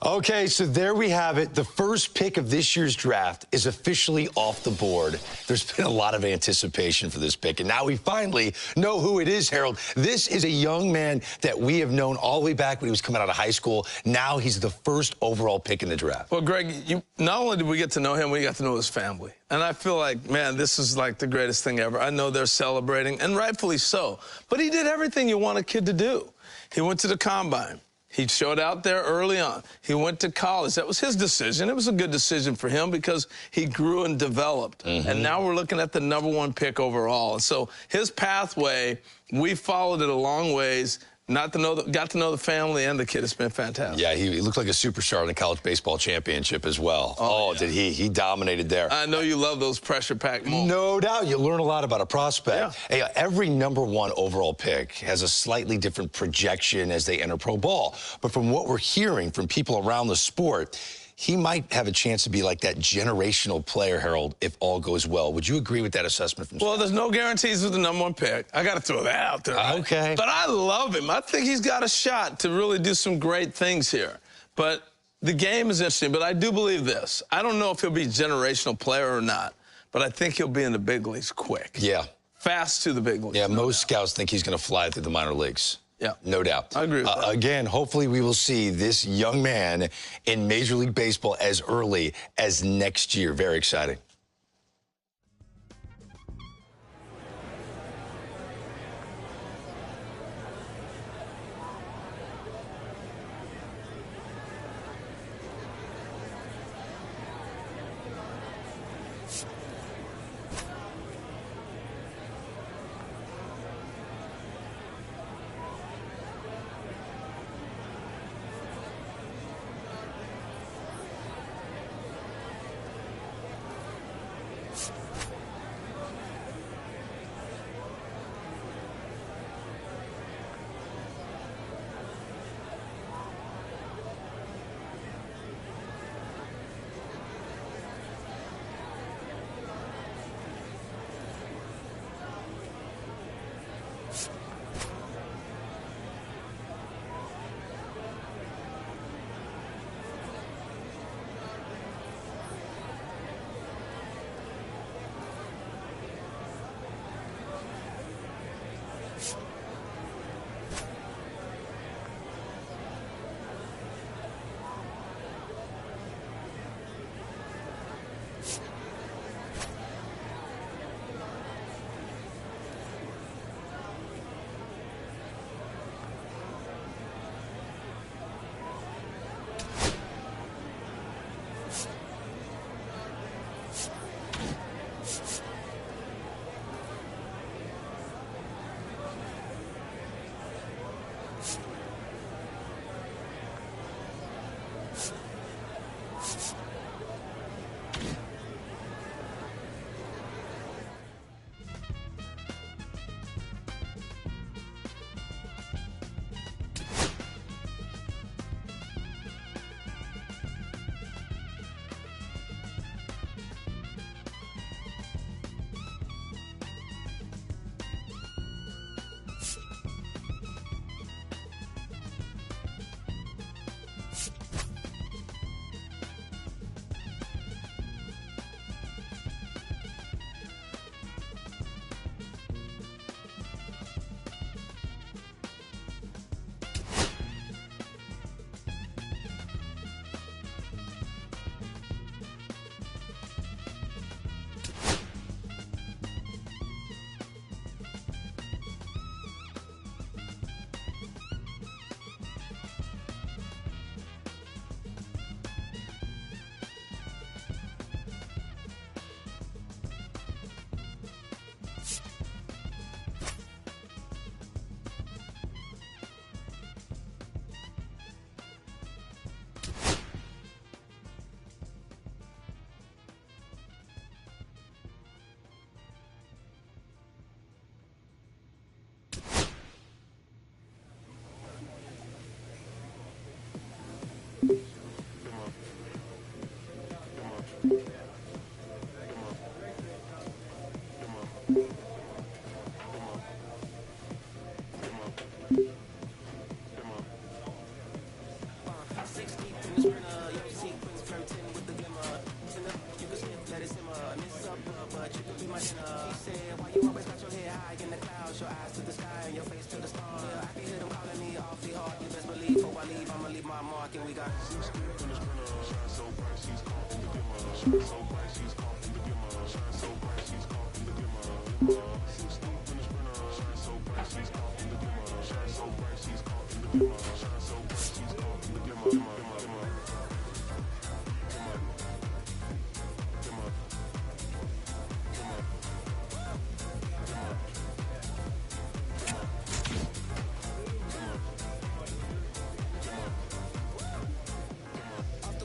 Okay, so there we have it. The first pick of this year's draft is officially off the board. There's been a lot of anticipation for this pick, and now we finally know who it is, Harold. This is a young man that we have known all the way back when he was coming out of high school. Now he's the first overall pick in the draft. Well, Greg, not only did we get to know him, we got to know his family. And I feel like, man, this is like the greatest thing ever. I know they're celebrating, and rightfully so. But he did everything you want a kid to do. He went to the combine. He showed out there early on. He went to college. That was his decision. It was a good decision for him because he grew and developed. And now we're looking at the #1 pick overall. And so his pathway, we followed it a long ways. Got to know the family and the kid. It's been fantastic. Yeah, he looked like a superstar in the college baseball championship as well. Oh, yeah. Did he? He dominated there. I know you love those pressure-packed moments. No doubt. You learn a lot about a prospect. Yeah. Hey, every #1 overall pick has a slightly different projection as they enter pro ball. But from what we're hearing from people around the sport, he might have a chance to be like that generational player, Harold, if all goes well. Would you agree with that assessment from Well, there's no guarantees with the #1 pick. I got to throw that out there. Right? Okay. But I love him. I think he's got a shot to really do some great things here. But the game is interesting. But I do believe this. I don't know if he'll be a generational player or not, but I think he'll be in the big leagues quick. Yeah. Fast to the big leagues. Yeah, most scouts think he's going to fly through the minor leagues. Yeah. No doubt. I agree with that. Again, hopefully we will see this young man in Major League Baseball as early as next year. Very exciting. sky and your face to the stars. Yeah, I can hear them calling me awfully hard. You best believe before I leave, I'ma leave my mark. And we got Shine so bright, she's caught in the dimmer.